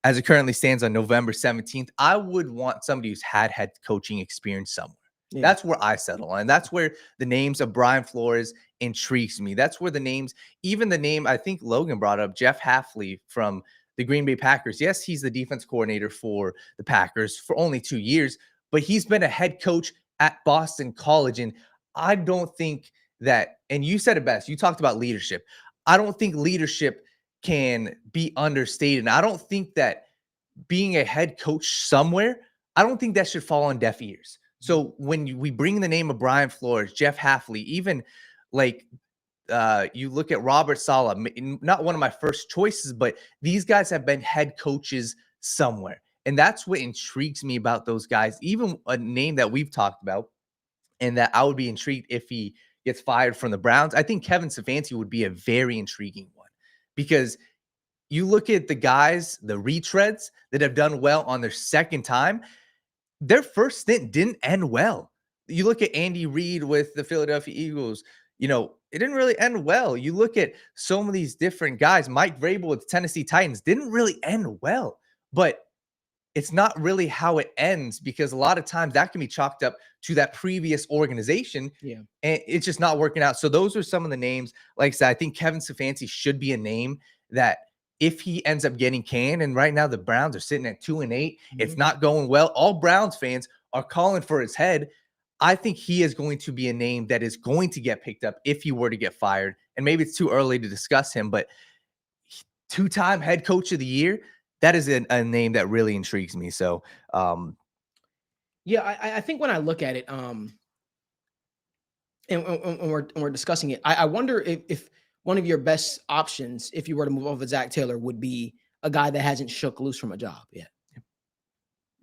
as it currently stands on November 17th, I would want somebody who's had head coaching experience somewhere. That's where I settle on. And that's where the names of Brian Flores intrigues me. That's where the names, even the name, I think Logan brought up, Jeff Hafley from the Green Bay Packers. Yes, he's the defense coordinator for the Packers for only 2 years, but he's been a head coach at Boston College. And I don't think that, and you said it best, you talked about leadership. I don't think leadership can be understated. And I don't think that being a head coach somewhere, I don't think that should fall on deaf ears. So when we bring the name of Brian Flores, Jeff Hafley, even like you look at Robert Saleh, not one of my first choices, but these guys have been head coaches somewhere. And that's what intrigues me about those guys. Even a name that we've talked about and that I would be intrigued if he gets fired from the Browns. I think Kevin Stefanski would be a very intriguing one because you look at the guys, the retreads that have done well on their second time. Their first stint didn't end well. You look at Andy Reid with the Philadelphia Eagles, you know, it didn't really end well. You look at some of these different guys, Mike Vrabel with the Tennessee Titans didn't really end well, but it's not really how it ends because a lot of times that can be chalked up to that previous organization and it's just not working out. So those are some of the names. Like I said, I think Kevin Stefanski should be a name that if he ends up getting canned, and right now the Browns are sitting at 2-8, it's not going well. All Browns fans are calling for his head. I think he is going to be a name that is going to get picked up if he were to get fired. And maybe it's too early to discuss him, but two-time head coach of the year, that is a name that really intrigues me. So, yeah, I think when I look at it, and we're discussing it, I wonder if one of your best options, if you were to move over Zac Taylor, would be a guy that hasn't shook loose from a job yet.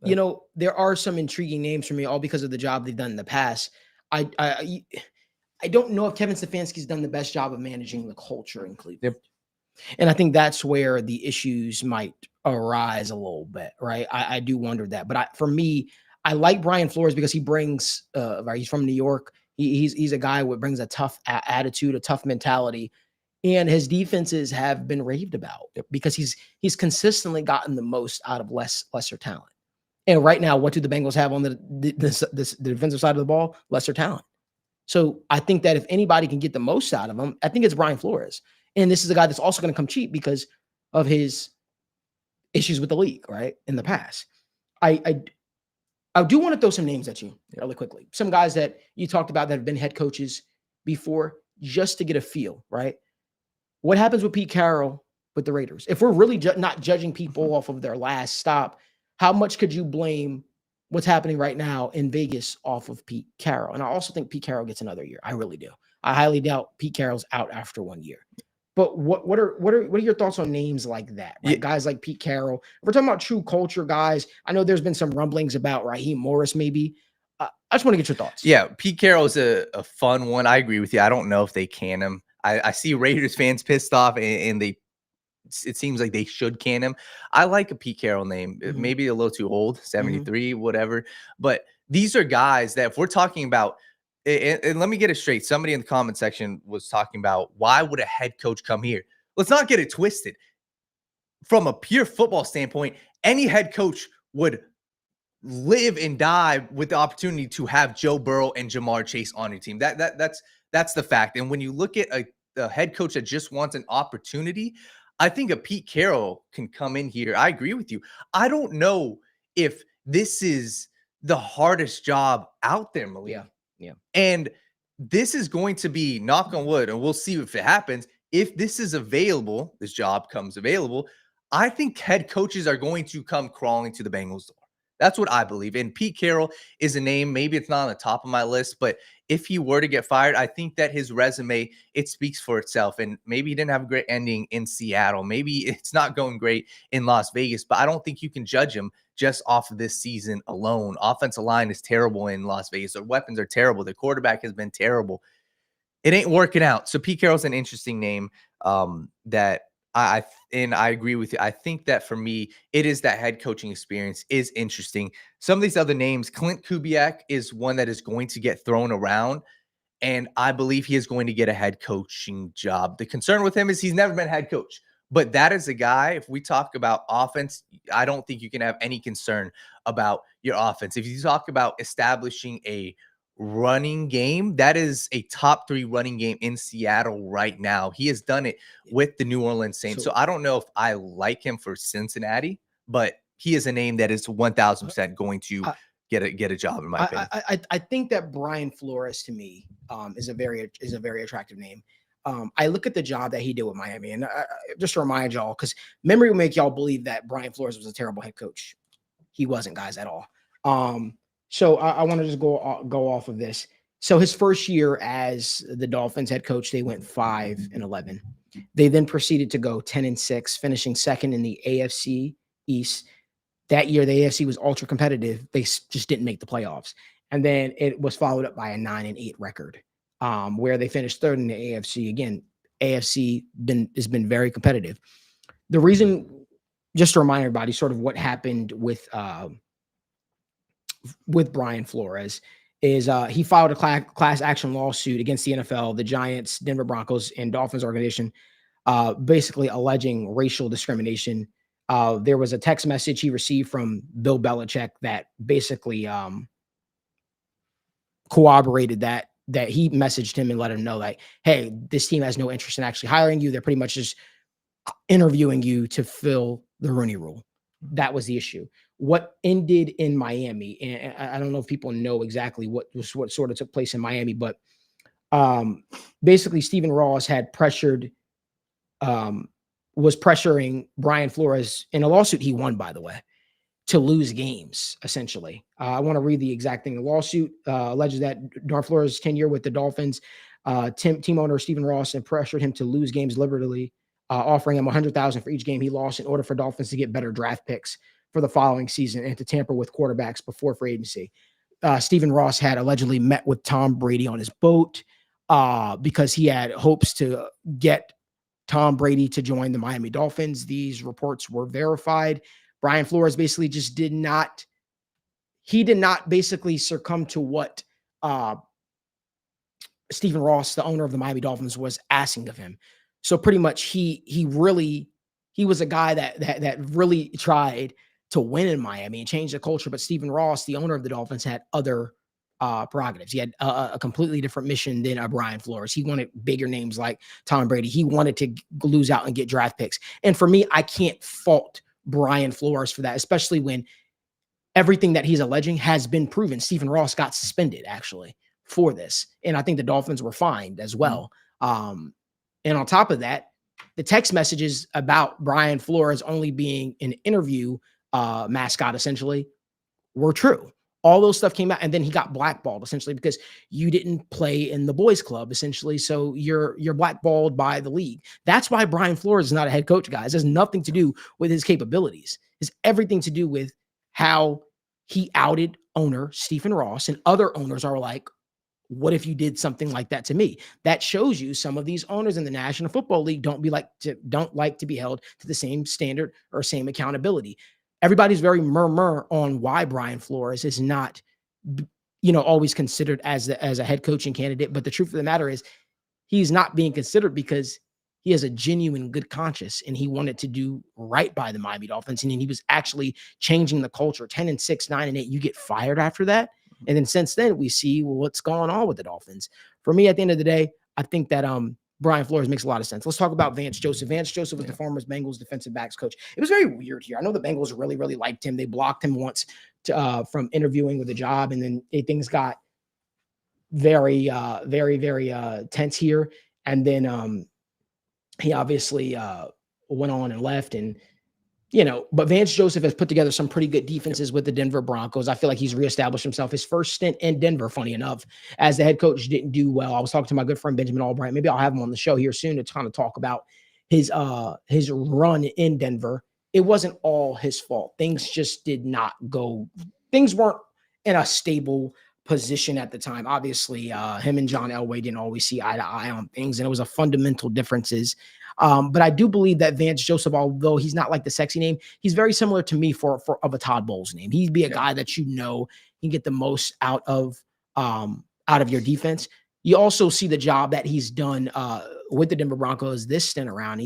You know, there are some intriguing names for me, all because of the job they've done in the past. I don't know if Kevin Stefanski's done the best job of managing the culture in Cleveland. And I think that's where the issues might arise a little bit, right? I do wonder that. But for me, I like Brian Flores because he brings, right, he's from New York. He's a guy who brings a tough attitude, a tough mentality, and his defenses have been raved about because he's consistently gotten the most out of lesser talent. And right now, what do the Bengals have on the defensive side of the ball? Lesser talent. So I think that if anybody can get the most out of him, I think it's Brian Flores. And this is a guy that's also going to come cheap because of his issues with the league, right, in the past. I do want to throw some names at you really quickly. Some guys that you talked about that have been head coaches before, just to get a feel, right? What happens with Pete Carroll with the Raiders? If we're really not judging people off of their last stop, how much could you blame what's happening right now in Vegas off of Pete Carroll? And I also think Pete Carroll gets another year. I really do. I highly doubt Pete Carroll's out after 1 year. But what are your thoughts on names like that? Right? Yeah. Guys like Pete Carroll. If we're talking about true culture guys, I know there's been some rumblings about Raheem Morris maybe. I just want to get your thoughts. Yeah, Pete Carroll is a fun one. I agree with you. I don't know if they can him. I see Raiders fans pissed off, and it seems like they should can him. I like a Pete Carroll name. Maybe a little too old, 73, whatever. But these are guys that if we're talking about, and let me get it straight. Somebody in the comment section was talking about why would a head coach come here? Let's not get it twisted. From a pure football standpoint, any head coach would live and die with the opportunity to have Joe Burrow and Jamar Chase on your team. That's the fact. And when you look at a head coach that just wants an opportunity, I think a Pete Carroll can come in here. I agree with you. I don't know if this is the hardest job out there, Malik. Yeah. And this is going to be, knock on wood, and we'll see if it happens. If this is available, this job comes available, I think head coaches are going to come crawling to the Bengals door. That's what I believe. And Pete Carroll is a name. Maybe it's not on the top of my list, but if he were to get fired, I think that his resume, it speaks for itself. And maybe he didn't have a great ending in Seattle. Maybe it's not going great in Las Vegas, but I don't think you can judge him just off of this season alone. Offensive line is terrible in Las Vegas. Their weapons are terrible. The quarterback has been terrible. It ain't working out. So Pete Carroll's an interesting name that I agree with you. I think that for me, it is that head coaching experience is interesting. Some of these other names, Clint Kubiak is one that is going to get thrown around, and I believe he is going to get a head coaching job. The concern with him is he's never been head coach, but that is a guy, if we talk about offense, I don't think you can have any concern about your offense. If you talk about establishing a running game, that is a top 3 running game in Seattle right now. He has done it with the New Orleans Saints. So I don't know if I like him for Cincinnati, but he is a name that is 1,000% going to get a job in my opinion. I think that Brian Flores to me is a very attractive name. I look at the job that he did with Miami, and just to remind y'all, because memory will make y'all believe that Brian Flores was a terrible head coach. He wasn't, guys, at all. So I want to just go off of this. So his first year as the Dolphins head coach, they went 5-11. They then proceeded to go 10-6, finishing second in the AFC East. That year, the AFC was ultra competitive. They just didn't make the playoffs. And then it was followed up by a 9-8 record, where they finished third in the AFC. Again, AFC has been very competitive. The reason, just to remind everybody, sort of what happened with Brian Flores is he filed a class action lawsuit against the NFL, the Giants, Denver Broncos, and Dolphins organization, basically alleging racial discrimination. There was a text message he received from Bill Belichick that basically corroborated that he messaged him and let him know, like, hey, this team has no interest in actually hiring you. They're pretty much just interviewing you to fill the Rooney Rule. That was the issue. What ended in Miami, and I don't know if people know exactly what sort of took place in Miami, but basically Stephen Ross had was pressuring Brian Flores in a lawsuit he won, by the way, to lose games, essentially. I want to read the exact thing. The lawsuit alleges that during Flores' tenure with the Dolphins, team owner Stephen Ross had pressured him to lose games liberally, offering him $100,000 for each game he lost in order for Dolphins to get better draft picks for the following season and to tamper with quarterbacks before free agency. Stephen Ross had allegedly met with Tom Brady on his boat because he had hopes to get Tom Brady to join the Miami Dolphins. These reports were verified. Brian Flores basically just did not he did not basically succumb to what Stephen Ross, the owner of the Miami Dolphins, was asking of him. So pretty much he was a guy that really tried to win in Miami and change the culture. But Stephen Ross, the owner of the Dolphins, had other prerogatives. He had a completely different mission than Brian Flores. He wanted bigger names like Tom Brady. He wanted to lose out and get draft picks. And for me, I can't fault Brian Flores for that, especially when everything that he's alleging has been proven. Stephen Ross got suspended actually for this. And I think the Dolphins were fined as well. And on top of that, the text messages about Brian Flores only being an interview mascot essentially were true. All those stuff came out, and then he got blackballed essentially because you didn't play in the boys club essentially. So you're blackballed by the league. That's why Brian Flores is not a head coach, guys. It has nothing to do with his capabilities. It's everything to do with how he outed owner Stephen Ross, and other owners are like, what if you did something like that to me? That shows you some of these owners in the National Football League don't like to be held to the same standard or same accountability. Everybody's very murmur on why Brian Flores is not, always considered as a head coaching candidate. But the truth of the matter is, he's not being considered because he has a genuine good conscience and he wanted to do right by the Miami Dolphins. And he was actually changing the culture. 10-6, 9-8, you get fired after that. And then since then, we see what's going on with the Dolphins. For me, at the end of the day, I think that Brian Flores makes a lot of sense. Let's talk about Vance Joseph. Vance Joseph was the former Bengals defensive backs coach. It was very weird here. I know the Bengals really, really liked him. They blocked him once from interviewing with a job, and then things got very, very tense here. And then he obviously went on and left, and but Vance Joseph has put together some pretty good defenses with the Denver Broncos. I feel like he's reestablished himself. His first stint in Denver, funny enough, as the head coach, didn't do well. I was talking to my good friend Benjamin Albright. Maybe I'll have him on the show here soon to kind of talk about his run in Denver. It wasn't all his fault. Things just did not go. Things weren't in a stable position at the time. Obviously, him and John Elway didn't always see eye to eye on things, and it was a fundamental differences. But I do believe that Vance Joseph, although he's not like the sexy name, he's very similar to me of a Todd Bowles name. He'd be a guy that can get the most out of your defense. You also see the job that he's done with the Denver Broncos this stint around.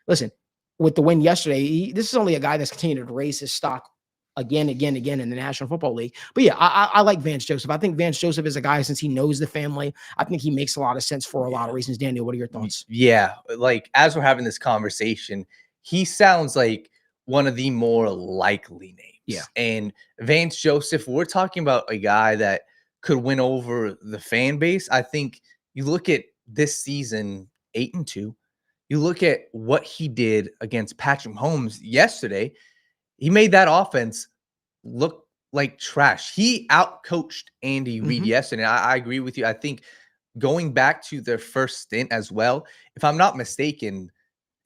Listen, with the win yesterday, this is only a guy that's continued to raise his stock again in the National Football League. But yeah, I like Vance Joseph. I think Vance Joseph is a guy, since he knows the family, I think he makes a lot of sense for a lot of reasons. Daniel, what are your thoughts? Yeah, like as we're having this conversation, he sounds like one of the more likely names. Yeah. And Vance Joseph, we're talking about a guy that could win over the fan base. I think you look at this season, 8-2, you look at what he did against Patrick Mahomes yesterday. He made that offense look like trash. He outcoached Andy Reid yesterday. I agree with you. I think going back to their first stint as well, if I'm not mistaken,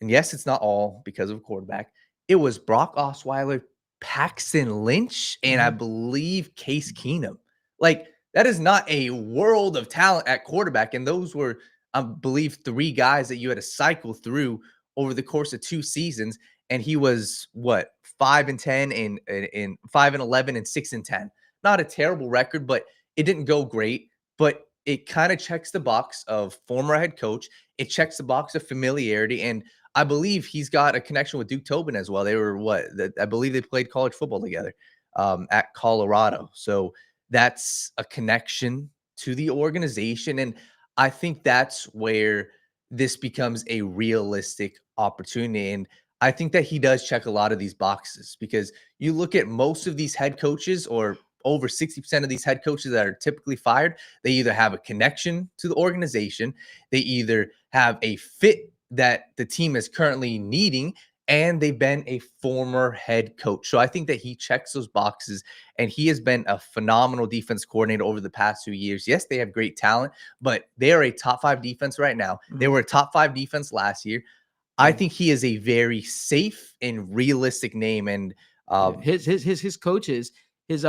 and yes, it's not all because of a quarterback, it was Brock Osweiler, Paxton Lynch, and I believe Case Keenum. Like, that is not a world of talent at quarterback. And those were, I believe, 3 guys that you had to cycle through over the course of 2 seasons. And he was 5-10 and 5-11 and 6-10. Not a terrible record, but it didn't go great. But it kind of checks the box of former head coach. It checks the box of familiarity, and I believe he's got a connection with Duke Tobin as well. They were I believe they played college football together at Colorado. So that's a connection to the organization, and I think that's where this becomes a realistic opportunity. And I think that he does check a lot of these boxes, because you look at most of these head coaches, or over 60% of these head coaches that are typically fired, they either have a connection to the organization, they either have a fit that the team is currently needing, and they've been a former head coach. So I think that he checks those boxes, and he has been a phenomenal defense coordinator over the past 2 years. Yes, they have great talent, but they are a top 5 defense right now. They were a top 5 defense last year. I think he is a very safe and realistic name. And his coaches, it's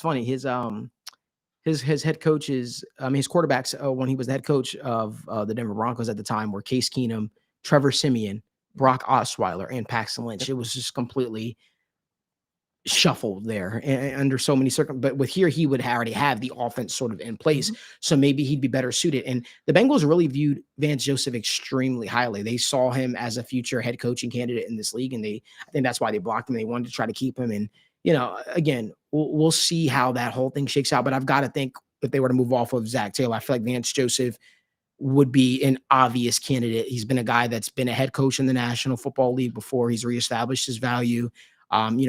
funny, his head coaches, his quarterbacks when he was the head coach of the Denver Broncos at the time were Case Keenum, Trevor Siemian, Brock Osweiler, and Paxton Lynch. It was just completely shuffled there under so many circumstances. But with here, he would already have the offense sort of in place. So maybe he'd be better suited. And the Bengals really viewed Vance Joseph extremely highly. They saw him as a future head coaching candidate in this league. And I think that's why they blocked him. They wanted to try to keep him. And, again, we'll see how that whole thing shakes out. But I've got to think if they were to move off of Zach Taylor, I feel like Vance Joseph would be an obvious candidate. He's been a guy that's been a head coach in the National Football League before. He's reestablished his value.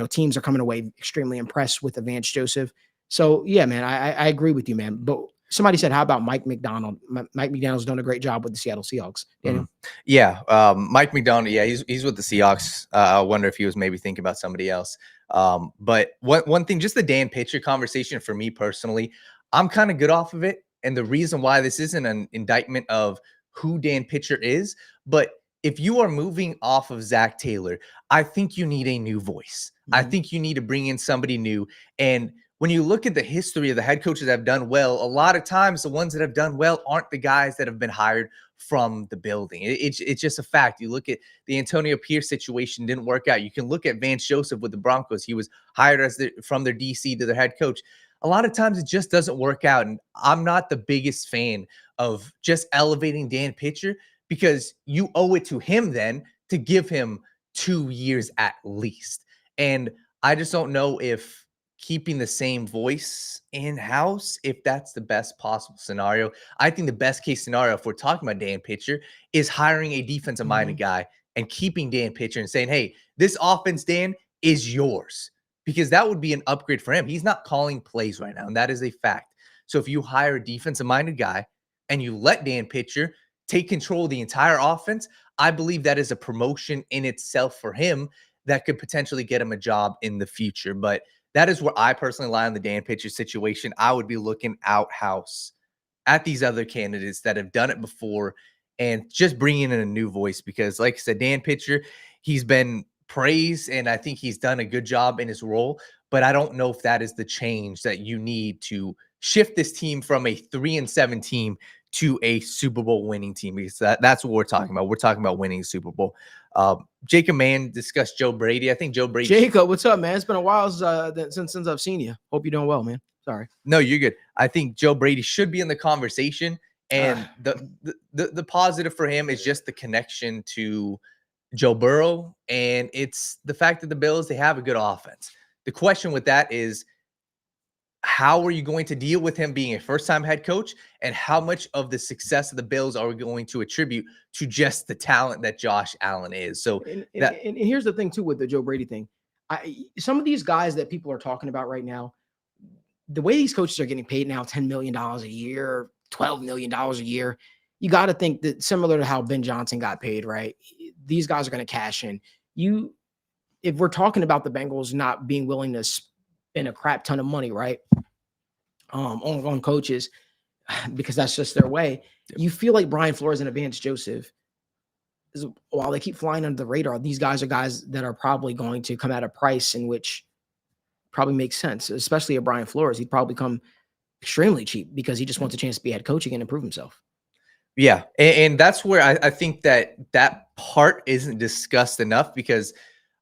Teams are coming away extremely impressed with Vance Joseph. So yeah, man, I agree with you, man. But somebody said, how about Mike McDonald? Mike McDonald's done a great job with the Seattle Seahawks. Daniel? Yeah. Mike McDonald. Yeah, he's with the Seahawks. I wonder if he was maybe thinking about somebody else. But one thing, just the Dan Pitcher conversation for me personally, I'm kind of good off of it. And the reason why this isn't an indictment of who Dan Pitcher is, but if you are moving off of Zach Taylor, I think you need a new voice. I think you need to bring in somebody new. And when you look at the history of the head coaches that have done well, a lot of times the ones that have done well aren't the guys that have been hired from the building. It's just a fact. You look at the Antonio Pierce situation, didn't work out. You can look at Vance Joseph with the Broncos. He was hired from their DC to their head coach. A lot of times it just doesn't work out. And I'm not the biggest fan of just elevating Dan Pitcher, because you owe it to him then to give him 2 years at least. And I just don't know if keeping the same voice in-house, if that's the best possible scenario. I think the best case scenario, if we're talking about Dan Pitcher, is hiring a defensive-minded guy and keeping Dan Pitcher and saying, hey, this offense, Dan, is yours. Because that would be an upgrade for him. He's not calling plays right now, and that is a fact. So if you hire a defensive-minded guy and you let Dan Pitcher take control of the entire offense, I believe that is a promotion in itself for him that could potentially get him a job in the future. But that is where I personally lie on the Dan Pitcher situation. I would be looking outhouse at these other candidates that have done it before and just bringing in a new voice, because like I said, Dan Pitcher, he's been praised and I think he's done a good job in his role, but I don't know if that is the change that you need to shift this team from a 3-7 team to a Super Bowl winning team, because that's what we're talking about. We're talking about winning a Super Bowl. Jacob Mann discussed Joe Brady. I think Joe Brady. Jacob, what's up, man? It's been a while since I've seen you. Hope you're doing well, man. Sorry. No, you're good. I think Joe Brady should be in the conversation. And the positive for him is just the connection to Joe Burrow. And it's the fact that the Bills, they have a good offense. The question with that is, how are you going to deal with him being a first-time head coach, and how much of the success of the Bills are we going to attribute to just the talent that Josh Allen is? So, and here's the thing too with the Joe Brady thing. Some of these guys that people are talking about right now, the way these coaches are getting paid now, $10 million a year, $12 million a year, you got to think that similar to how Ben Johnson got paid, right? These guys are going to cash in. If we're talking about the Bengals not being willing to spend a crap ton of money, right, on coaches, because that's just their way. You feel like Brian Flores and Vance Joseph, while they keep flying under the radar, these guys are guys that are probably going to come at a price in which probably makes sense, especially a Brian Flores. He'd probably come extremely cheap because he just wants a chance to be head coach again and improve himself. Yeah, and that's where I think that part isn't discussed enough, because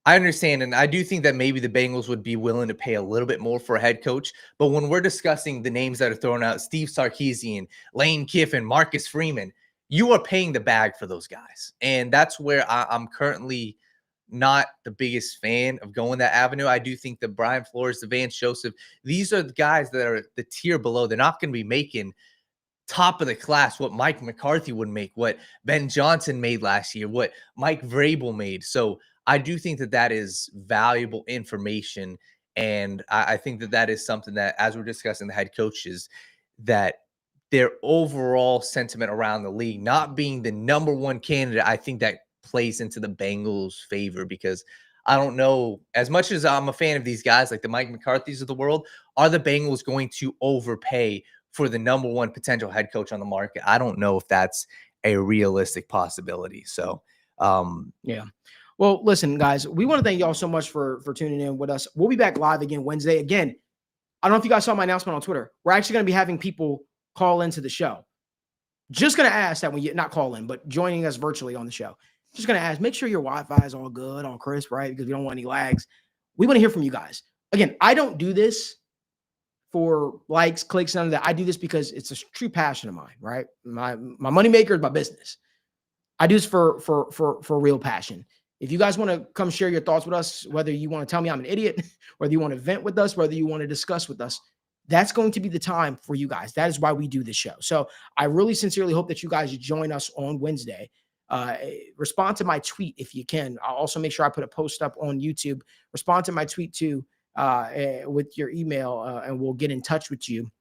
I understand, and I do think that maybe the Bengals would be willing to pay a little bit more for a head coach. But when we're discussing the names that are thrown out, Steve Sarkisian, Lane Kiffin, Marcus Freeman, you are paying the bag for those guys. And that's where I'm currently not the biggest fan of going that avenue. I do think that Brian Flores, the Vance Joseph, these are the guys that are the tier below. They're not going to be making top of the class what Mike McCarthy would make, what Ben Johnson made last year, what Mike Vrabel made. So I do think that is valuable information. And I think that is something that, as we're discussing the head coaches, that their overall sentiment around the league not being the number one candidate, I think that plays into the Bengals' favor, because I don't know, as much as I'm a fan of these guys like the Mike McCarthys of the world, are the Bengals going to overpay for the number one potential head coach on the market? I don't know if that's a realistic possibility. So, yeah. Well, listen, guys, we want to thank y'all so much for tuning in with us. We'll be back live again Wednesday. Again, I don't know if you guys saw my announcement on Twitter. We're actually going to be having people call into the show. Just going to ask that when you not call in, but joining us virtually on the show. Just going to ask, make sure your Wi-Fi is all good, all crisp, right? Because we don't want any lags. We want to hear from you guys. again, I don't do this for likes, clicks, none of that. I do this because it's a true passion of mine, right? My moneymaker is my business. I do this for real passion. If you guys want to come share your thoughts with us, whether you want to tell me I'm an idiot, whether you want to vent with us, whether you want to discuss with us, that's going to be the time for you guys. That is why we do this show. So I really sincerely hope that you guys join us on Wednesday. Respond to my tweet if you can. I'll also make sure I put a post up on YouTube. Respond to my tweet too with your email, and we'll get in touch with you.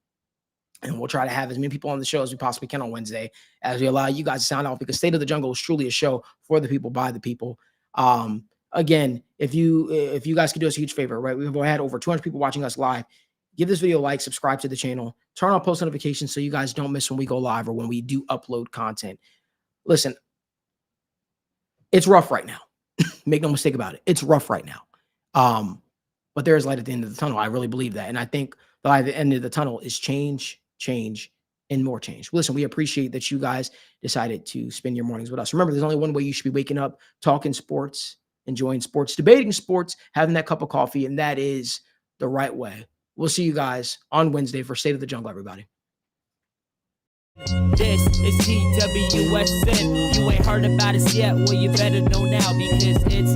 And we'll try to have as many people on the show as we possibly can on Wednesday, as we allow you guys to sound off, because State of the Jungle is truly a show for the people, by the people. Again, if you guys could do us a huge favor, right? We've had over 200 people watching us live. Give this video a like, subscribe to the channel, turn on post notifications so you guys don't miss when we go live or when we do upload content. Listen, it's rough right now. Make no mistake about it. It's rough right now. But there is light at the end of the tunnel. I really believe that. And I think the light at the end of the tunnel is change, and more change. Listen, we appreciate that you guys decided to spend your mornings with us. Remember, there's only one way you should be waking up, talking sports, enjoying sports, debating sports, having that cup of coffee, and that is the right way. We'll see you guys on Wednesday for State of the Jungle, everybody. This is 𝗕𝗘𝗧𝗏. You ain't heard about us yet, well, you better know now, because it's